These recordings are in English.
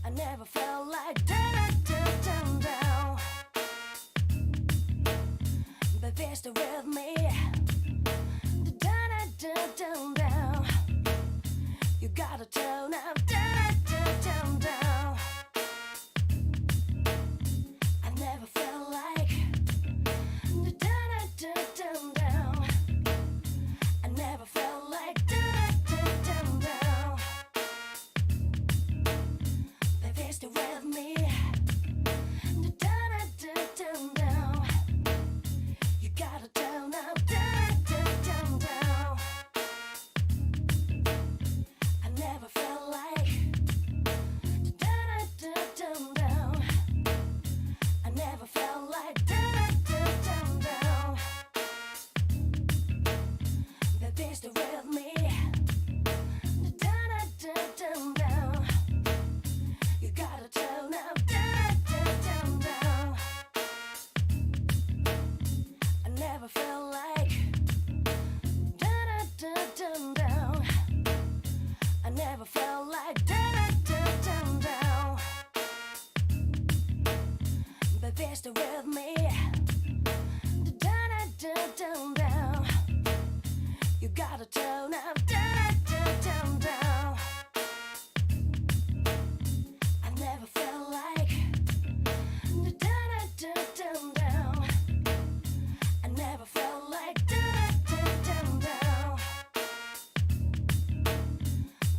I never felt like down. Baby, stay with me. Down. You gotta turn up down. I never felt like down. I never felt like down. Baby, stay with me. Down. You gotta turn up down. I never felt like down. I never felt like down. Baby, stay with me. Down. You gotta turn up down. I never felt like down. I never felt like down. Baby, stay with me. Down. You gotta turn up down. I never felt like down. I never felt like down.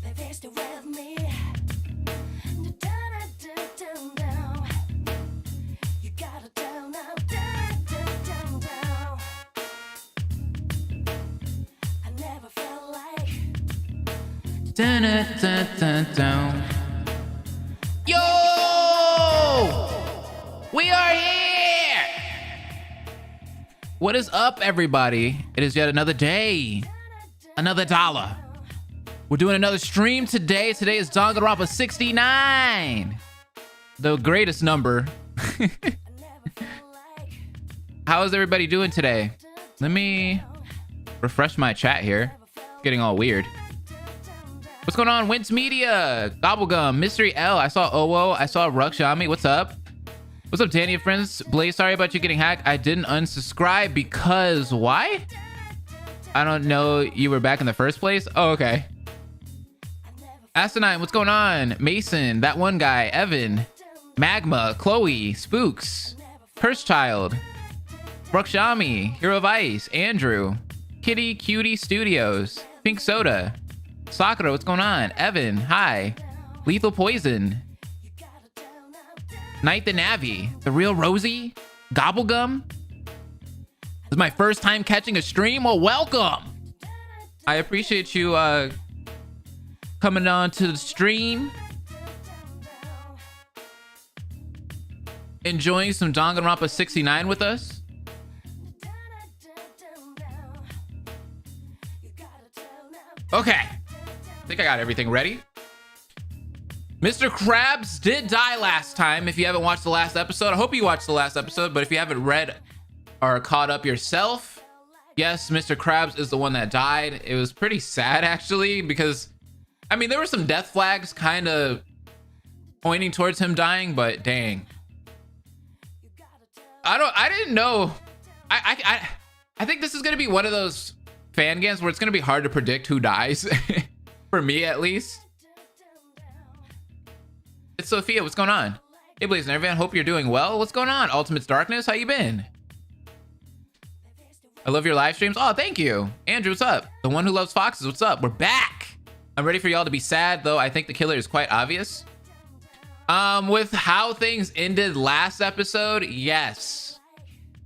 Baby, stay with me. Down. You gotta turn up down. I never felt like Yo! We are here! What is up, everybody? It is yet another day. Another dollar. We're doing another stream today. Today is Danganronpa 69. The greatest number. How is everybody doing today? Let me refresh my chat here. It's getting all weird. What's going on? Wince Media, Gobblegum, Mystery L. I saw Owo. I saw Rukshami. What's up? What's up, Danny and friends? Blaze, sorry about you getting hacked. I didn't unsubscribe because why? I don't know you were back in the first place. Oh, okay. Asinine, what's going on? Mason, that one guy, Evan, Magma, Chloe, Spooks, Curse Child, Rukshami, Hero of Ice, Andrew, Kitty Cutie Studios, Pink Soda, Sakura, what's going on? Evan, hi. Lethal Poison, Night the Navi, The Real Rosie, Gobblegum. This is my first time catching a stream. Well, welcome. I appreciate you coming on to the stream. Enjoying some Danganronpa 69 with us. Okay. I think I got everything ready. Mr. Krabs did die last time. If you haven't watched the last episode, I hope you watched the last episode, but if you haven't read or caught up yourself, yes, Mr. Krabs is the one that died. It was pretty sad, actually, because, I mean, there were some death flags kind of pointing towards him dying, but dang. I didn't know. I think this is going to be one of those fan games where it's going to be hard to predict who dies. For me, at least. It's Sophia. What's going on? Hey, Blaze and everyone. Hope you're doing well. What's going on? Ultimate's Darkness. How you been? I love your live streams. Oh, thank you. Andrew, what's up? The one who loves foxes. What's up? We're back. I'm ready for y'all to be sad, though. I think the killer is quite obvious. With how things ended last episode, yes.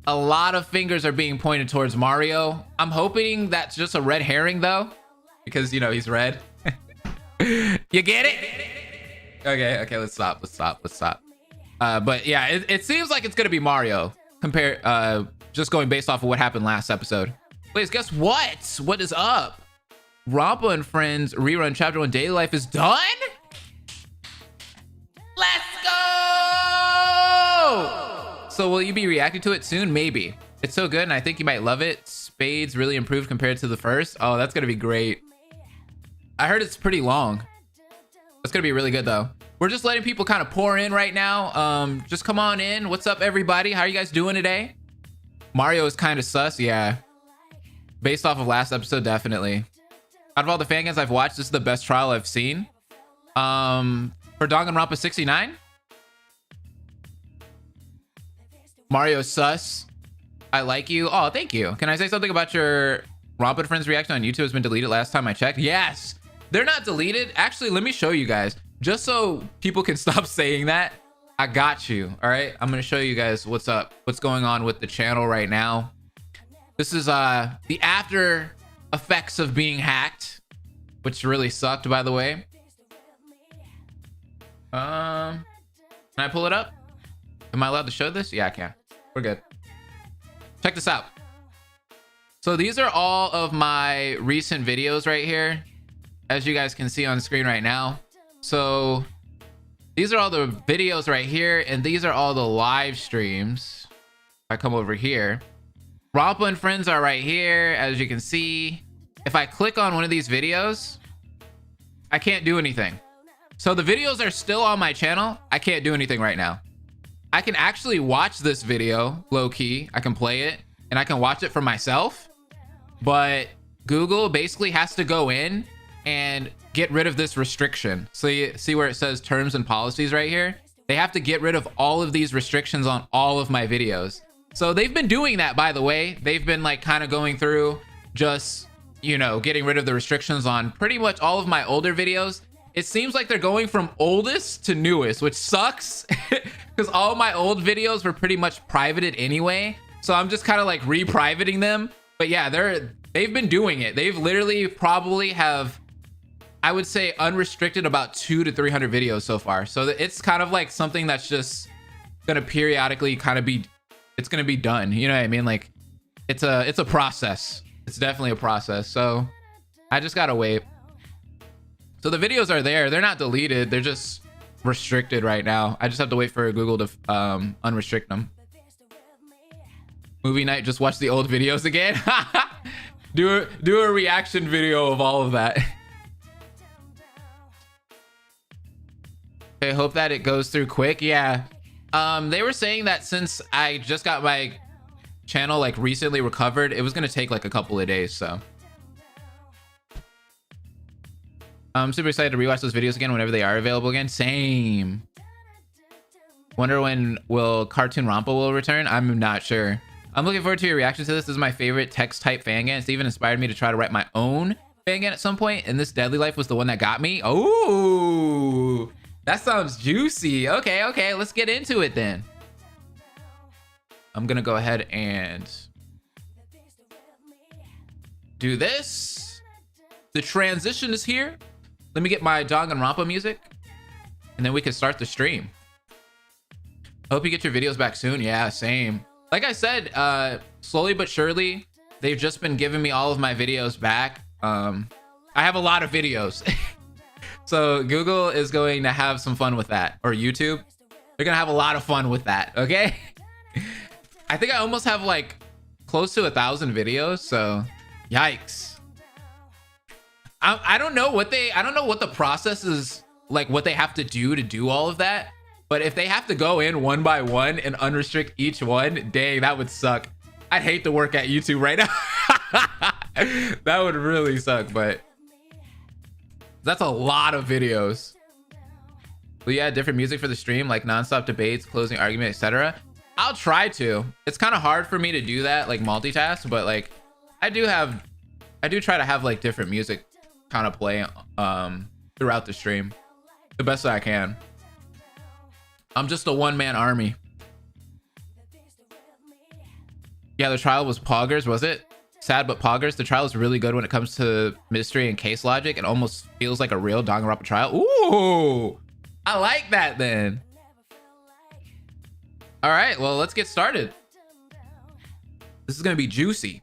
A lot of fingers are being pointed towards Mario. I'm hoping that's just a red herring, though. Because, you know, he's red. You get it? Okay, let's stop. But yeah, it seems like it's gonna be Mario just going based off of what happened last episode. Please, guess what? What is up? Rampa and Friends rerun chapter 1 daily life is done? Let's go! So will you be reacting to it soon? Maybe. It's so good and I think you might love it. Spades really improved compared to the first. Oh, that's gonna be great. I heard it's pretty long. That's gonna be really good though. We're just letting people kind of pour in right now. Just come on in. What's up, everybody? How are you guys doing today? Mario is kind of sus, yeah. Based off of last episode, definitely. Out of all the fan games I've watched, this is the best trial I've seen. For Danganronpa 69, Mario sus. I like you. Oh, thank you. Can I say something about your Rompa Friends reaction on YouTube has been deleted last time I checked? Yes, they're not deleted. Actually, let me show you guys, just so people can stop saying that. I got you. All right, I'm gonna show you guys what's up, what's going on with the channel right now. This is the after effects of being hacked, which really sucked, by the way. Can I pull it up? Am I allowed to show this? Yeah, I can. We're good. Check this out. So these are all of my recent videos right here, as you guys can see on screen right now. So these are all the videos right here, and these are all the live streams. If I come over here, Rompa and Friends are right here, as you can see. If I click on one of these videos, I can't do anything. So the videos are still on my channel. I can't do anything right now. I can actually watch this video low key. I can play it and I can watch it for myself, but Google basically has to go in and get rid of this restriction. So you see where it says terms and policies right here? They have to get rid of all of these restrictions on all of my videos. So they've been doing that, by the way. They've been like kind of going through just, you know, getting rid of the restrictions on pretty much all of my older videos. It seems like they're going from oldest to newest, which sucks because all my old videos were pretty much privated anyway. So I'm just kind of like re-privating them. But yeah, they've been doing it. They've literally probably have, I would say, unrestricted about 200 to 300 videos so far. So it's kind of like something that's just gonna periodically kind of be, it's gonna be done. You know what I mean? Like it's a process. It's definitely a process. So I just gotta wait. So the videos are there. They're not deleted. They're just restricted right now. I just have to wait for Google to unrestrict them. Movie night, just watch the old videos again. do a reaction video of all of that. I hope that it goes through quick. Yeah. They were saying that since I just got my channel like recently recovered, it was gonna take like a couple of days, so. I'm super excited to rewatch those videos again whenever they are available again. Same. Wonder when will Cartoon Rompa will return? I'm not sure. I'm looking forward to your reaction to this. This is my favorite text type fan game. It's even inspired me to try to write my own fan game at some point, and this Deadly Life was the one that got me. Oh, that sounds juicy. Okay, let's get into it then. I'm gonna go ahead and do this. The transition is here. Let me get my Danganronpa music, and then we can start the stream. I hope you get your videos back soon. Yeah, same. Like I said, slowly but surely, they've just been giving me all of my videos back. I have a lot of videos. So Google is going to have some fun with that, or YouTube. They're gonna have a lot of fun with that, okay? I think I almost have like close to 1,000 videos, so yikes. I don't know what the process is, like what they have to do all of that. But if they have to go in one by one and unrestrict each one, dang, that would suck. I'd hate to work at YouTube right now. That would really suck, but that's a lot of videos. Will you add different music for the stream, like nonstop debates, closing argument, etc.? I'll try to. It's kind of hard for me to do that, like multitask, but like I do try to have like different music kind of play throughout the stream the best that I can. I'm just a one-man army. Yeah, the trial was poggers, was it? Sad but poggers. The trial is really good when it comes to mystery and case logic. It almost feels like a real Danganronpa trial. Ooh, I like that then. All right, well, let's get started. This is gonna be juicy.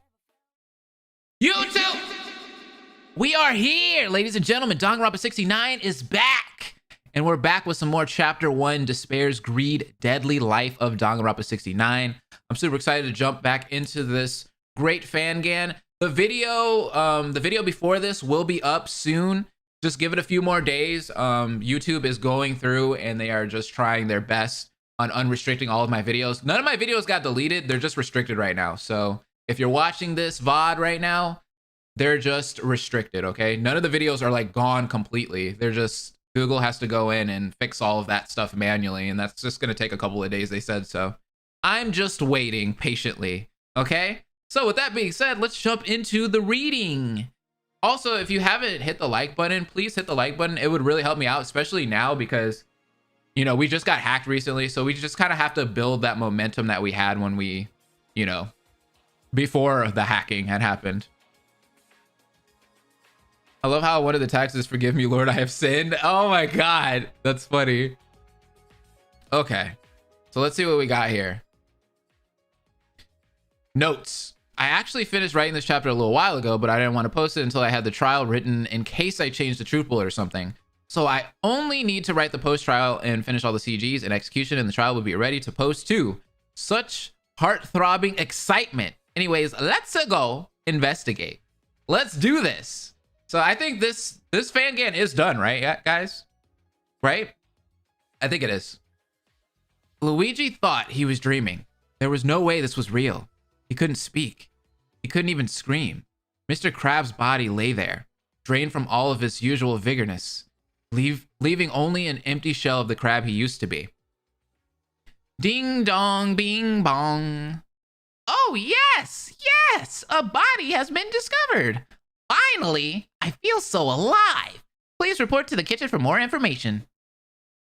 YouTube! We are here, ladies and gentlemen. Danganronpa 69 is back. And we're back with some more Chapter 1, Despair's Greed, Deadly Life of Danganronpa 69. I'm super excited to jump back into this great fangan. The video before this will be up soon. Just give it a few more days. YouTube is going through and they are just trying their best on unrestricting all of my videos. None of my videos got deleted. They're just restricted right now. So if you're watching this VOD right now, they're just restricted, okay? None of the videos are like gone completely. They're just, Google has to go in and fix all of that stuff manually, and that's just gonna take a couple of days, they said. So I'm just waiting patiently, okay? So with that being said, let's jump into the reading. Also, if you haven't hit the like button, please hit the like button. It would really help me out, especially now because, you know, we just got hacked recently. So we just kind of have to build that momentum that we had when we, you know, before the hacking had happened. I love how one of the taxes, forgive me, Lord, I have sinned. Oh my God, that's funny. Okay, so let's see what we got here. Notes. I actually finished writing this chapter a little while ago, but I didn't want to post it until I had the trial written in case I changed the truth bullet or something. So I only need to write the post-trial and finish all the CGs and execution, and the trial will be ready to post too. Such heart-throbbing excitement. Anyways, let's go investigate. Let's do this. So I think this Fangan is done, right, yeah, guys? Right? I think it is. Luigi thought he was dreaming. There was no way this was real. He couldn't speak. He couldn't even scream. Mr. Crab's body lay there, drained from all of his usual vigorness, leaving only an empty shell of the crab he used to be. Ding dong, bing bong. Oh, yes, yes, a body has been discovered. Finally, I feel so alive. Please report to the kitchen for more information.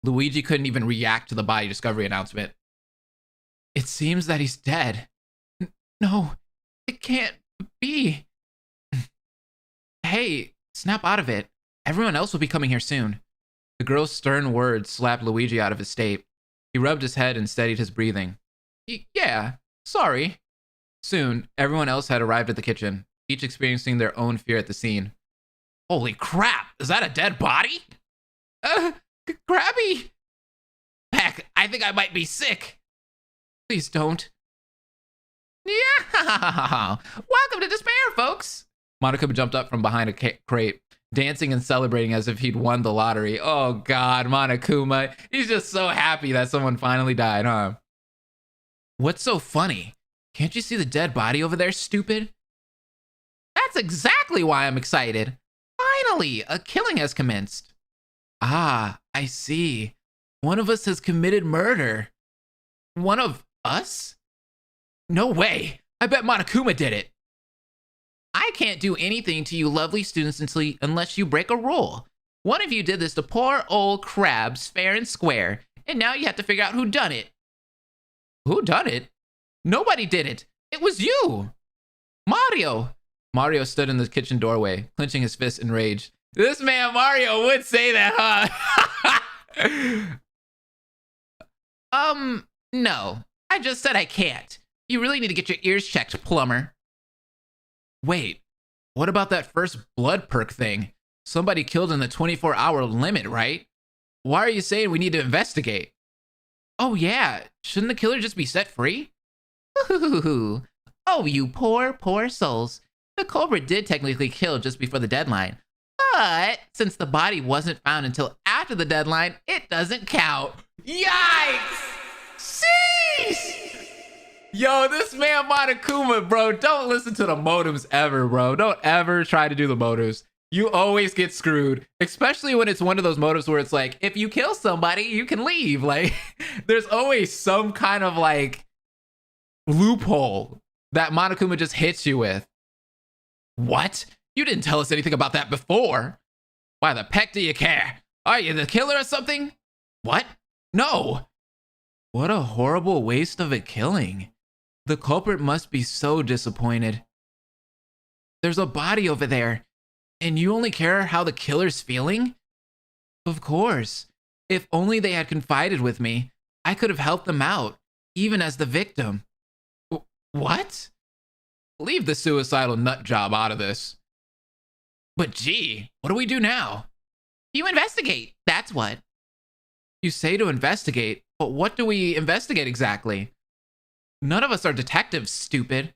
Luigi couldn't even react to the body discovery announcement. It seems that he's dead. No, it can't be. Hey, snap out of it. Everyone else will be coming here soon. The girl's stern words slapped Luigi out of his state. He rubbed his head and steadied his breathing. Yeah, sorry. Soon, everyone else had arrived at the kitchen, each experiencing their own fear at the scene. Holy crap, is that a dead body? Krabby! Heck, I think I might be sick. Please don't. Yeah! Welcome to Despair, folks! Monica jumped up from behind a crate, dancing and celebrating as if he'd won the lottery. Oh God, Monokuma. He's just so happy that someone finally died, huh? What's so funny? Can't you see the dead body over there, stupid? That's exactly why I'm excited. Finally, a killing has commenced. Ah, I see. One of us has committed murder. One of us? No way. I bet Monokuma did it. I can't do anything to you lovely students unless you break a rule. One of you did this to poor old Crabs fair and square, and now you have to figure out who done it. Who done it? Nobody did it. It was you. Mario. Mario stood in the kitchen doorway, clenching his fist in rage. This man Mario would say that, huh? No. I just said I can't. You really need to get your ears checked, plumber. Wait, what about that first blood perk thing? Somebody killed in the 24-hour limit, right? Why are you saying we need to investigate? Oh yeah, shouldn't the killer just be set free? Oh, you poor, poor souls. The culprit did technically kill just before the deadline. But since the body wasn't found until after the deadline, it doesn't count. Yikes! Sheesh! Yo, this man Monokuma, bro, don't listen to the motives ever, bro. Don't ever try to do the motives. You always get screwed, especially when it's one of those motives where it's like, if you kill somebody, you can leave. Like, there's always some kind of like loophole that Monokuma just hits you with. What? You didn't tell us anything about that before. Why the peck do you care? Are you the killer or something? What? No. What a horrible waste of a killing. The culprit must be so disappointed. There's a body over there, and you only care how the killer's feeling? Of course. If only they had confided with me, I could have helped them out, even as the victim. What? Leave the suicidal nut job out of this. But gee, what do we do now? You investigate, that's what. You say to investigate, but what do we investigate exactly? None of us are detectives, stupid.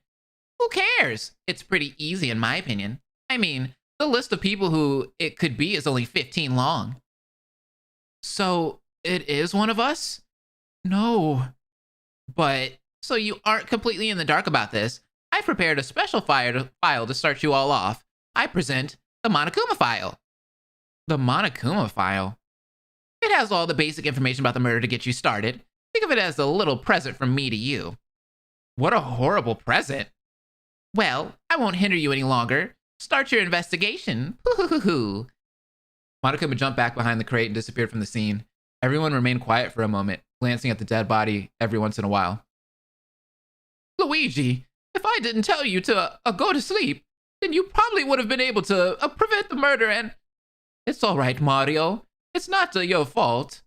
Who cares? It's pretty easy in my opinion. I mean, The list of people who it could be is only 15 long. So it is one of us? No. But, so you aren't completely in the dark about this. I prepared a special file to start you all off. I present the Monokuma file. The Monokuma file? It has all the basic information about the murder to get you started. Think of it as a little present from me to you. What a horrible present. Well, I won't hinder you any longer. Start your investigation. Hoo-hoo-hoo-hoo. Monokuma jumped back behind the crate and disappeared from the scene. Everyone remained quiet for a moment, glancing at the dead body every once in a while. Luigi, if I didn't tell you to go to sleep, then you probably would have been able to prevent the murder and... It's all right, Mario. It's not your fault.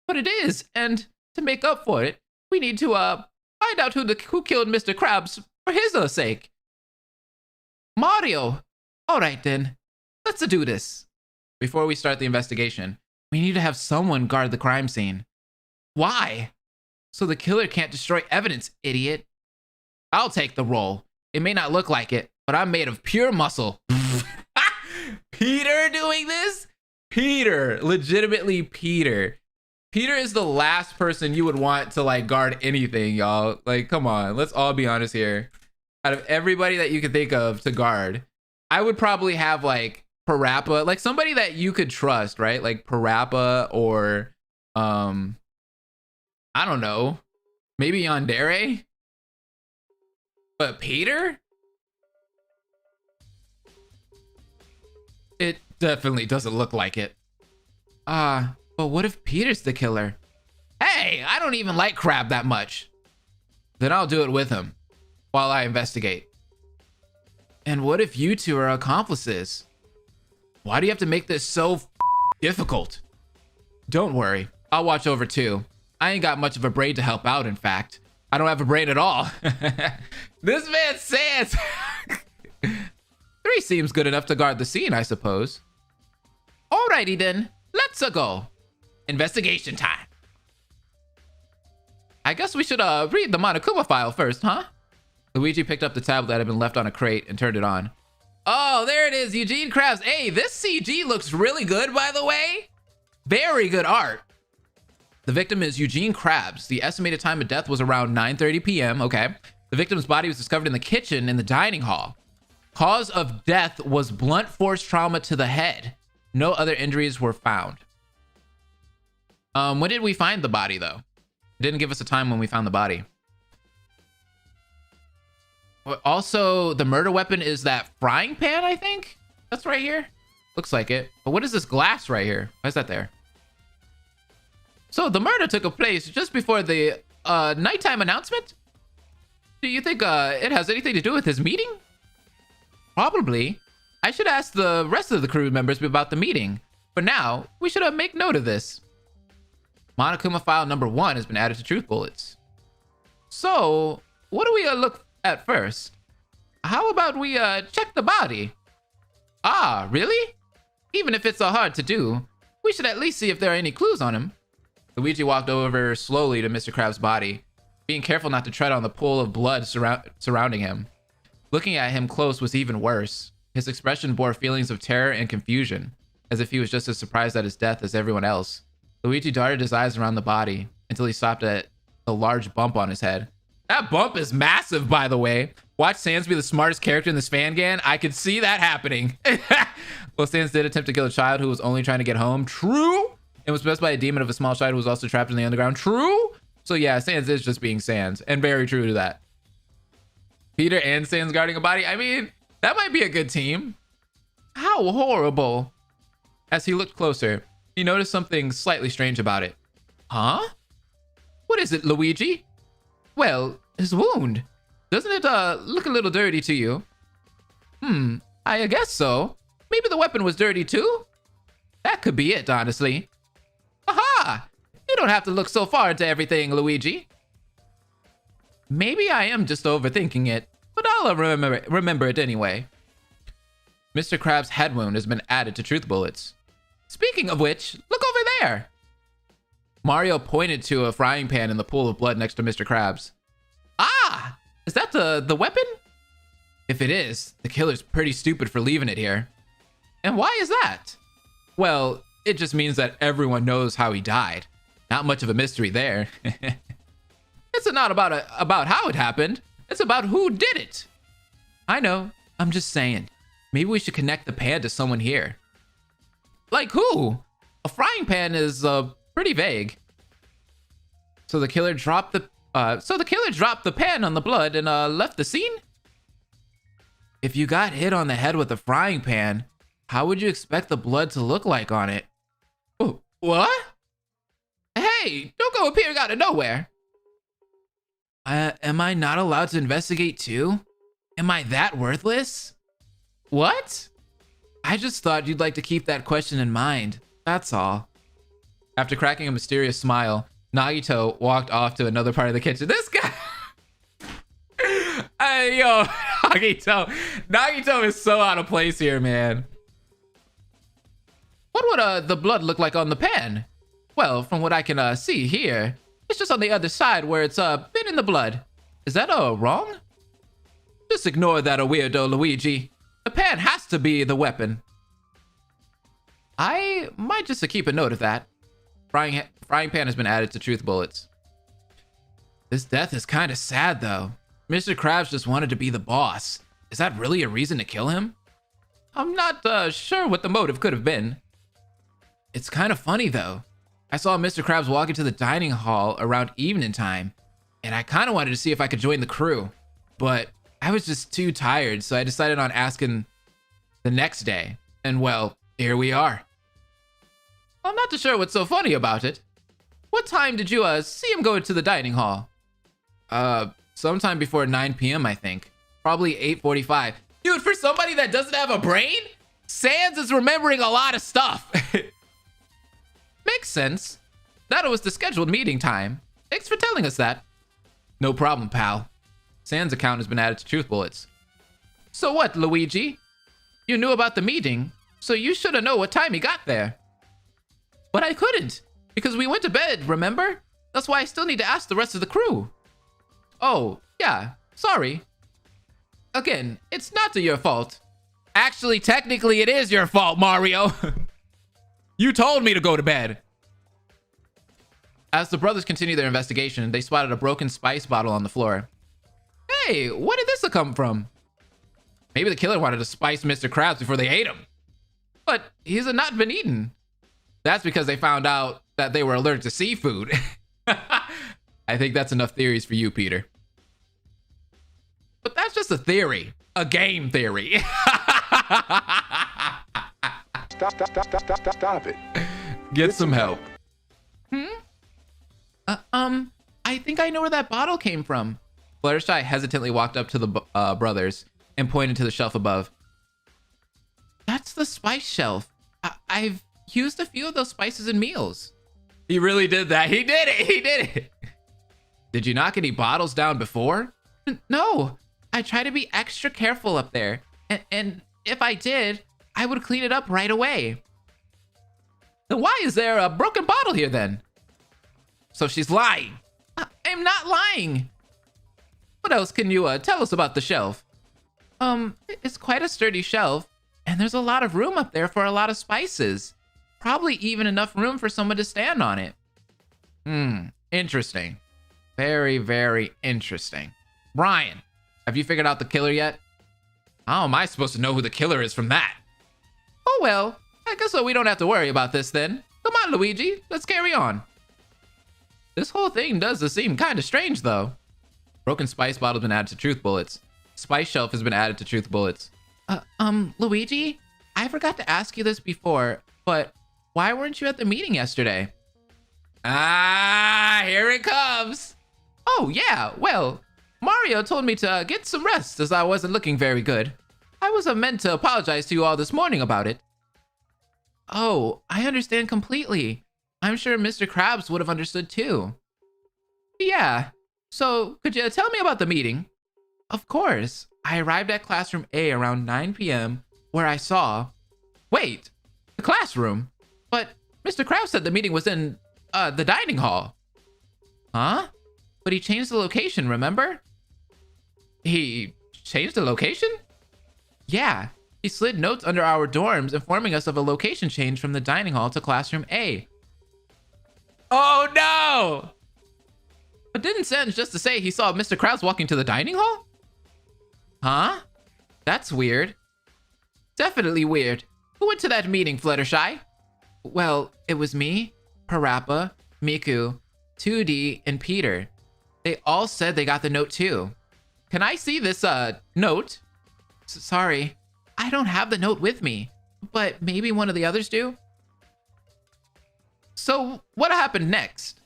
But it is, and to make up for it, we need to find out who killed Mr. Krabs for his sake. Mario! All right then, let's do this. Before we start the investigation, we need to have someone guard the crime scene. Why? So the killer can't destroy evidence, idiot. I'll take the role. It may not look like it, but I'm made of pure muscle. Peter doing this? Peter, legitimately Peter. Peter is the last person you would want to like guard anything, y'all. Like, come on, let's all be honest here. Out of everybody that you could think of to guard, I would probably have like Parappa, like somebody that you could trust, right? Like Parappa or I don't know, maybe Yandere. But Peter? It definitely doesn't look like it. But what if Peter's the killer? Hey, I don't even like Crab that much. Then I'll do it with him while I investigate. And what if you two are accomplices? Why do you have to make this so difficult? Don't worry, I'll watch over too. I ain't got much of a brain to help out, in fact. I don't have a brain at all. This man says 3 seems good enough to guard the scene, I suppose. Alrighty then, let's go. Investigation time. I guess we should read the Monokuma file first, huh? Luigi picked up the tablet that had been left on a crate and turned it on. Oh, there it is, Eugene Krabs. Hey, this CG looks really good, by the way. Very good art. The victim is Eugene Krabs. The estimated time of death was around 9:30 p.m. Okay. The victim's body was discovered in the kitchen in the dining hall. Cause of death was blunt force trauma to the head. No other injuries were found. When did we find the body, though? It didn't give us a time when we found the body. Also, the murder weapon is that frying pan, I think? That's right here. Looks like it. But what is this glass right here? Why is that there? So the murder took place just before the nighttime announcement? Do you think it has anything to do with his meeting? Probably. I should ask the rest of the crew members about the meeting. For now, we should make note of this. Monokuma file number 1 has been added to Truth Bullets. So, what do we look at first? How about we check the body? Ah, really? Even if it's hard to do, we should at least see if there are any clues on him. Luigi walked over slowly to Mr. Krabs' body, being careful not to tread on the pool of blood surrounding him. Looking at him close was even worse. His expression bore feelings of terror and confusion, as if he was just as surprised at his death as everyone else. Luigi darted his eyes around the body until he stopped at a large bump on his head. That bump is massive, by the way. Watch Sans be the smartest character in this fan-gan. I could see that happening. Well, Sans did attempt to kill a child who was only trying to get home. True. It was possessed by a demon of a small child who was also trapped in the underground. True. So yeah, Sans is just being Sans, and very true to that. Peter and Sans guarding a body. I mean, that might be a good team. How horrible. As he looked closer, he noticed something slightly strange about it. Huh? What is it, Luigi? Well, his wound. Doesn't it look a little dirty to you? I guess so. Maybe the weapon was dirty too? That could be it, honestly. Aha! You don't have to look so far into everything, Luigi. Maybe I am just overthinking it, but I'll remember it anyway. Mr. Krabs' head wound has been added to Truth Bullets. Speaking of which, look over there. Mario pointed to a frying pan in the pool of blood next to Mr. Krabs. Ah! Is that the weapon? If it is, the killer's pretty stupid for leaving it here. And why is that? Well, it just means that everyone knows how he died. Not much of a mystery there. It's not about how it happened. It's about who did it. I know. I'm just saying. Maybe we should connect the pan to someone here. Like who? A frying pan is pretty vague. So the killer dropped the pan on the blood and left the scene? If you got hit on the head with a frying pan, how would you expect the blood to look like on it? Oh, what? Hey, don't go appearing out of nowhere. Am I not allowed to investigate too? Am I that worthless? What? I just thought you'd like to keep that question in mind. That's all. After cracking a mysterious smile, Nagito walked off to another part of the kitchen. This guy... yo, Nagito is so out of place here, man. What would the blood look like on the pan? Well, from what I can see here, it's just on the other side where it's been in the blood. Is that wrong? Just ignore that weirdo, Luigi. The pan has to be the weapon. I might just keep a note of that. Frying pan has been added to truth bullets. This death is kind of sad though. Mr. Krabs just wanted to be the boss. Is that really a reason to kill him? I'm not sure what the motive could have been. It's kind of funny though. I saw Mr. Krabs walk into the dining hall around evening time, and I kind of wanted to see if I could join the crew, but I was just too tired, so I decided on asking the next day. And well, here we are. I'm not too sure what's so funny about it. What time did you see him go to the dining hall? Sometime before 9 p.m. I think. Probably 8:45. Dude, for somebody that doesn't have a brain, Sans is remembering a lot of stuff. Makes sense. That was the scheduled meeting time. Thanks for telling us that. No problem, pal. Sans' account has been added to truth bullets. So what, Luigi? You knew about the meeting, so you should have known what time he got there. But I couldn't, because we went to bed, remember? That's why I still need to ask the rest of the crew. Oh, yeah, sorry. Again, it's not your fault. Actually, technically, it is your fault, Mario. You told me to go to bed. As the brothers continue their investigation, they spotted a broken spice bottle on the floor. Hey, where did this come from? Maybe the killer wanted to spice Mr. Krabs before they ate him. But he's not been eaten. That's because they found out that they were allergic to seafood. I think that's enough theories for you, Peter. But that's just a theory. A game theory. Stop it. Get some help. I think I know where that bottle came from. Fluttershy hesitantly walked up to the brothers and pointed to the shelf above. That's the spice shelf. I've used a few of those spices in meals. He really did that. He did it. He did it. Did you knock any bottles down before? No. I try to be extra careful up there. And if I did, I would clean it up right away. Then why is there a broken bottle here then? So she's lying. I'm not lying. What else can you tell us about the shelf? It's quite a sturdy shelf, and there's a lot of room up there for a lot of spices. Probably even enough room for someone to stand on it. Interesting. Very, very interesting. Brian, have you figured out the killer yet? How am I supposed to know who the killer is from that? Oh well, I guess we don't have to worry about this then. Come on, Luigi, let's carry on. This whole thing does seem kind of strange though. Broken spice bottle's been added to truth bullets. Spice shelf has been added to truth bullets. Luigi, I forgot to ask you this before, but why weren't you at the meeting yesterday? Ah, here it comes. Oh yeah, well, Mario told me to get some rest as I wasn't looking very good. I was meant to apologize to you all this morning about it. Oh, I understand completely. I'm sure Mr. Krabs would have understood too. Yeah, so could you tell me about the meeting? Of course. I arrived at classroom A around 9 p.m. where I saw... Wait, the classroom? But Mr. Krabs said the meeting was in the dining hall. Huh? But he changed the location, remember? He changed the location? Yeah, He slid notes under our dorms informing us of a location change from the dining hall to classroom A. Oh no! But didn't send just to say he saw Mr. Krabs walking to the dining hall? Huh? That's weird. Definitely weird. Who went to that meeting, Fluttershy? Well, it was me, Parappa, Miku, 2D, and Peter. They all said they got the note too. Can I see this, note? Sorry, I don't have the note with me, but maybe one of the others do? So, what happened next?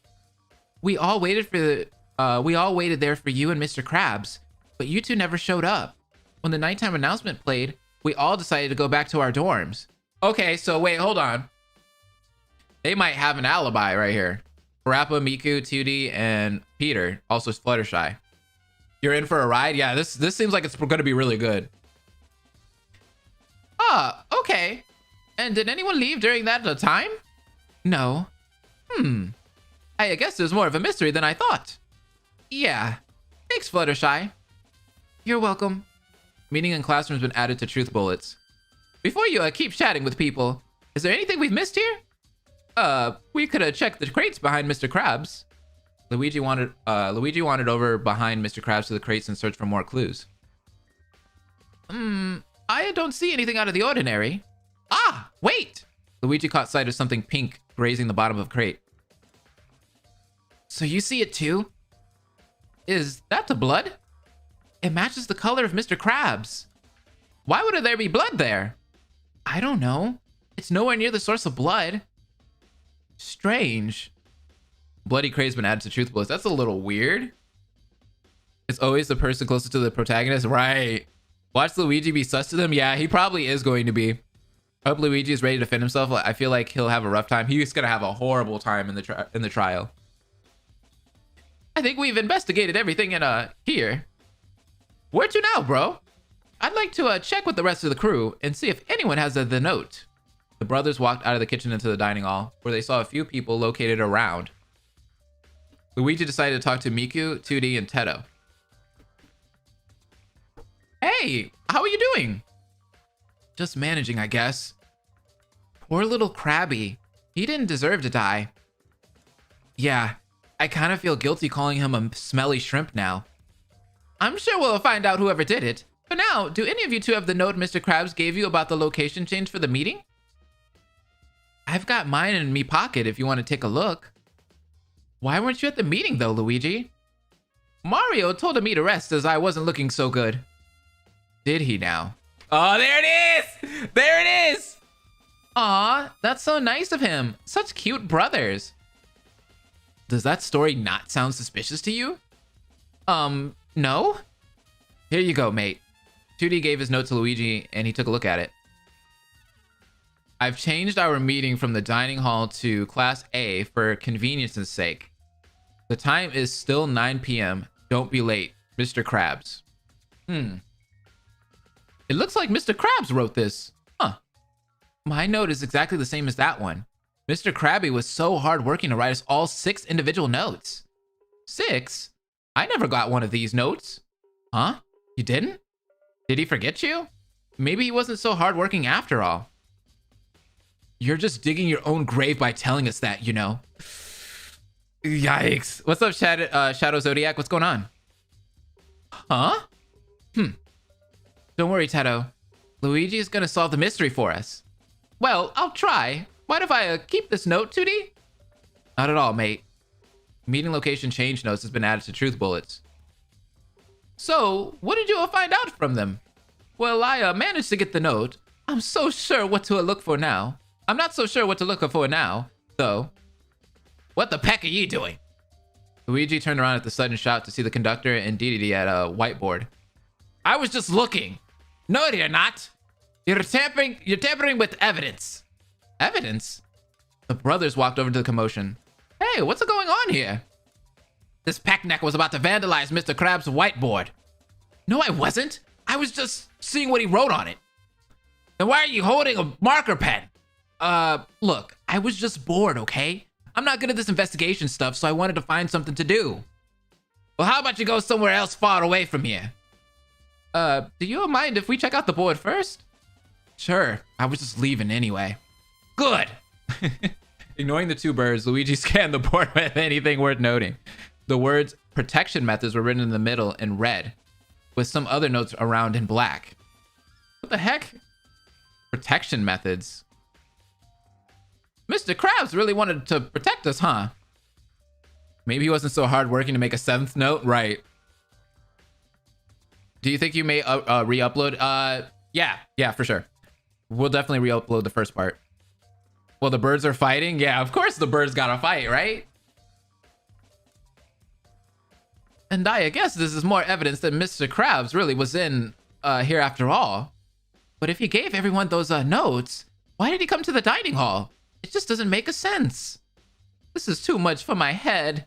We all waited there for you and Mr. Krabs, but you two never showed up. When the nighttime announcement played, we all decided to go back to our dorms. Okay, so wait, hold on. They might have an alibi right here. Parappa, Miku, 2D, and Peter, also Fluttershy. You're in for a ride? Yeah, this seems like it's gonna be really good. Ah, okay. And did anyone leave during that time? No. I guess there's more of a mystery than I thought. Yeah. Thanks, Fluttershy. You're welcome. Meeting in classroom's been added to truth bullets. Before you keep chatting with people, is there anything we've missed here? We could have checked the crates behind Mr. Krabs. Luigi wandered over behind Mr. Krabs to the crates and searched for more clues. I don't see anything out of the ordinary. Ah, wait! Luigi caught sight of something pink grazing the bottom of a crate. So you see it too? Is that the blood? It matches the color of Mr. Krabs. Why would there be blood there? I don't know. It's nowhere near the source of blood. Strange. Bloody crate's been added to truth bullets. That's a little weird. It's always the person closest to the protagonist. Right. Watch Luigi be sus to them. Yeah, he probably is going to be. I hope Luigi is ready to defend himself. I feel like he'll have a rough time. He's going to have a horrible time in the trial. I think we've investigated everything in here. Where to now, bro? I'd like to check with the rest of the crew and see if anyone has the note. The brothers walked out of the kitchen into the dining hall, where they saw a few people located around. Luigi decided to talk to Miku, 2D, and Teto. Hey, how are you doing? Just managing, I guess. Poor little Krabby. He didn't deserve to die. Yeah, I kind of feel guilty calling him a smelly shrimp now. I'm sure we'll find out whoever did it. For now, do any of you two have the note Mr. Krabs gave you about the location change for the meeting? I've got mine in me pocket if you want to take a look. Why weren't you at the meeting though, Luigi? Mario told me to rest as I wasn't looking so good. Did he now? Oh, there it is! There it is! Aw, that's so nice of him. Such cute brothers. Does that story not sound suspicious to you? No? Here you go, mate. 2D gave his note to Luigi and he took a look at it. I've changed our meeting from the dining hall to Class A for convenience's sake. The time is still 9 p.m. Don't be late, Mr. Krabs. It looks like Mr. Krabs wrote this. Huh. My note is exactly the same as that one. Mr. Krabby was so hardworking to write us all 6 individual notes. 6? I never got one of these notes. Huh? You didn't? Did he forget you? Maybe he wasn't so hardworking after all. You're just digging your own grave by telling us that, you know. Yikes. What's up, Shadow Zodiac? What's going on? Huh? Don't worry, Teto. Luigi is gonna solve the mystery for us. Well, I'll try. Mind if I keep this note, 2D? Not at all, mate. Meeting location change notes has been added to truth bullets. So, what did you find out from them? Well, I managed to get the note. I'm so sure what to look for now. I'm not so sure what to look for now, though. What the peck are you doing? Luigi turned around at the sudden shout to see the conductor and Dedede at a whiteboard. I was just looking. No, you're not. You're tampering with evidence. Evidence? The brothers walked over to the commotion. Hey, what's going on here? This peckneck was about to vandalize Mr. Krabs' whiteboard. No, I wasn't. I was just seeing what he wrote on it. Then why are you holding a marker pen? Look, I was just bored, okay? I'm not good at this investigation stuff, so I wanted to find something to do. Well, how about you go somewhere else far away from here? Do you mind if we check out the board first? Sure, I was just leaving anyway. Good. Ignoring the two birds, Luigi scanned the board with anything worth noting. The words protection methods were written in the middle in red, with some other notes around in black. What the heck? Protection methods. Mr. Krabs really wanted to protect us, huh? Maybe he wasn't so hardworking to make a seventh note? Right. Do you think you may re-upload? Yeah, for sure. We'll definitely re-upload the first part. Well, the birds are fighting? Yeah, of course the birds gotta fight, right? And I guess this is more evidence that Mr. Krabs really was in here after all. But if he gave everyone those notes, why did he come to the dining hall? It just doesn't make a sense. This is too much for my head.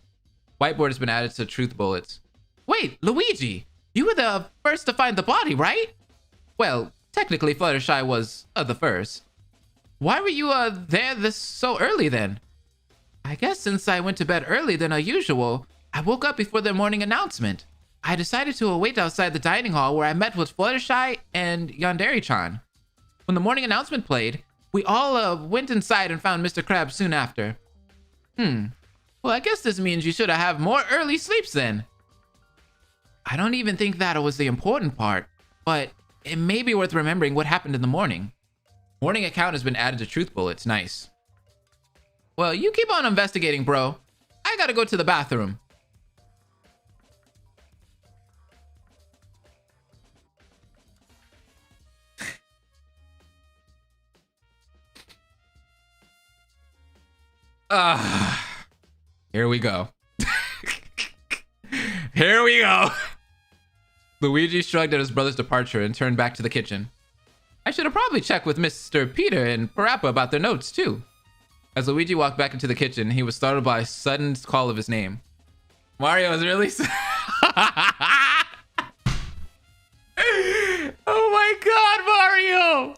Whiteboard has been added to truth bullets. Wait, Luigi, you were the first to find the body, right? Well, technically Fluttershy was the first. Why were you there so early then? I guess since I went to bed early than usual, I woke up before the morning announcement. I decided to wait outside the dining hall where I met with Fluttershy and Yandere-chan. When the morning announcement played, we all went inside and found Mr. Krabs soon after. Well, I guess this means you should have more early sleeps then. I don't even think that was the important part, but it may be worth remembering what happened in the morning. Morning account has been added to truth bullets. Nice. Well, you keep on investigating, bro. I gotta go to the bathroom. Here we go. Here we go. Luigi shrugged at his brother's departure and turned back to the kitchen. I should have probably checked with Mr. Peter and Parappa about their notes too. As Luigi walked back into the kitchen, he was startled by a sudden call of his name. Mario is really... Oh my god, Mario!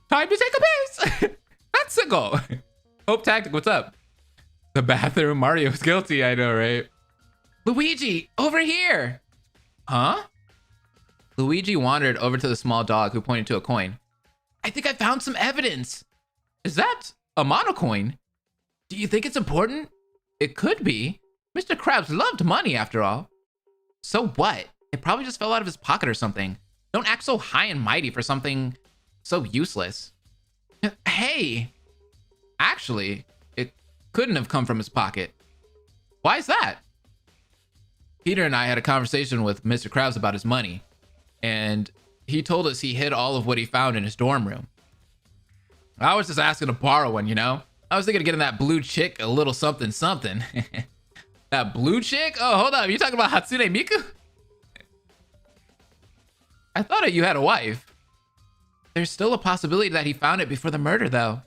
Time to take a piss! That's a goal. Hope Tactic, what's up? The bathroom, Mario's guilty, I know, right? Luigi, over here! Huh? Luigi wandered over to the small dog who pointed to a coin. I think I found some evidence. Is that a monocoin? Do you think it's important? It could be. Mr. Krabs loved money after all. So what? It probably just fell out of his pocket or something. Don't act so high and mighty for something so useless. Hey! Actually, it couldn't have come from his pocket. Why is that? Peter and I had a conversation with Mr. Krabs about his money, and he told us he hid all of what he found in his dorm room. I was just asking to borrow one, you know? I was thinking of getting that blue chick a little something something. That blue chick? Oh, hold up. You talking about Hatsune Miku? I thought you had a wife. There's still a possibility that he found it before the murder, though.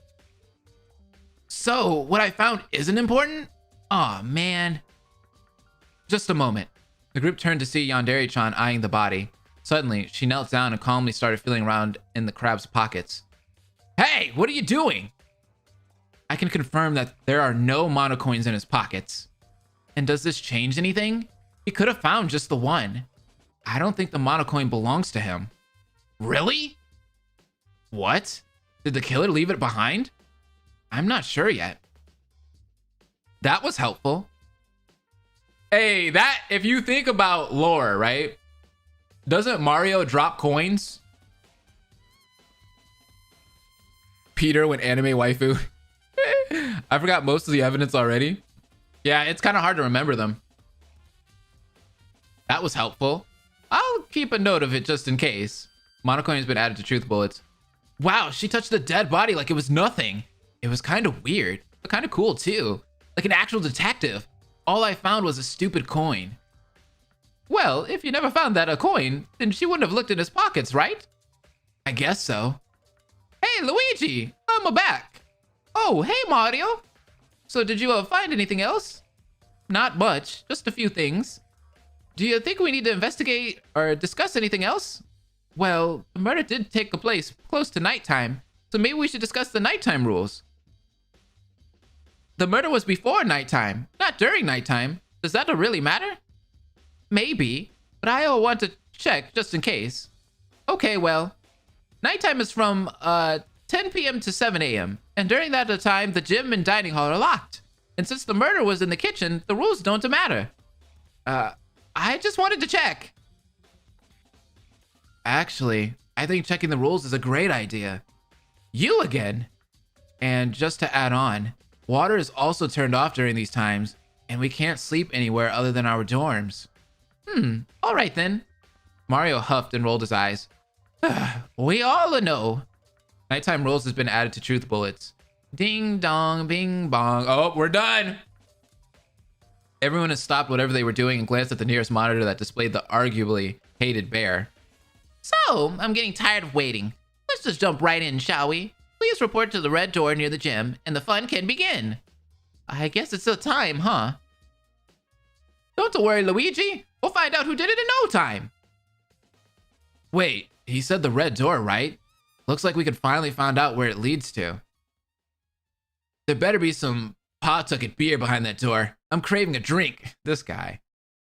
So, what I found isn't important? Aw, man. Just a moment. The group turned to see Yandere-chan eyeing the body. Suddenly, she knelt down and calmly started feeling around in the crab's pockets. Hey, what are you doing? I can confirm that there are no monocoins in his pockets. And does this change anything? He could have found just the one. I don't think the monocoin belongs to him. Really? What? Did the killer leave it behind? I'm not sure yet. That was helpful. Hey, that, if you think about lore, right? Doesn't Mario drop coins? Peter went anime waifu. I forgot most of the evidence already. Yeah, it's kind of hard to remember them. That was helpful. I'll keep a note of it just in case. Monocoin has been added to truth bullets. Wow, she touched the dead body like it was nothing. It was kind of weird, but kind of cool too. Like an actual detective. All I found was a stupid coin. Well, if you never found that a coin, then she wouldn't have looked in his pockets, right? I guess so. Hey, Luigi, I'm back. Oh, hey, Mario. So did you find anything else? Not much, just a few things. Do you think we need to investigate or discuss anything else? Well, the murder did take place close to nighttime, so maybe we should discuss the nighttime rules. The murder was before nighttime, not during nighttime. Does that really matter? Maybe, but I'll want to check just in case. Okay, well, Nighttime is from 10 p.m. to 7 a.m. And during that time, the gym and dining hall are locked. And since the murder was in the kitchen, the rules don't matter. I just wanted to check. Actually, I think checking the rules is a great idea. You again? And just to add on, water is also turned off during these times, and we can't sleep anywhere other than our dorms. All right then. Mario huffed and rolled his eyes. We all know. Nighttime rules has been added to truth bullets. Ding dong, bing bong. Oh, we're done. Everyone has stopped whatever they were doing and glanced at the nearest monitor that displayed the arguably hated bear. So, I'm getting tired of waiting. Let's just jump right in, shall we? Please report to the red door near the gym, and the fun can begin. I guess it's still time, huh? Don't worry, Luigi. We'll find out who did it in no time. Wait, he said the red door, right? Looks like we could finally find out where it leads to. There better be some Pawtucket beer behind that door. I'm craving a drink. This guy.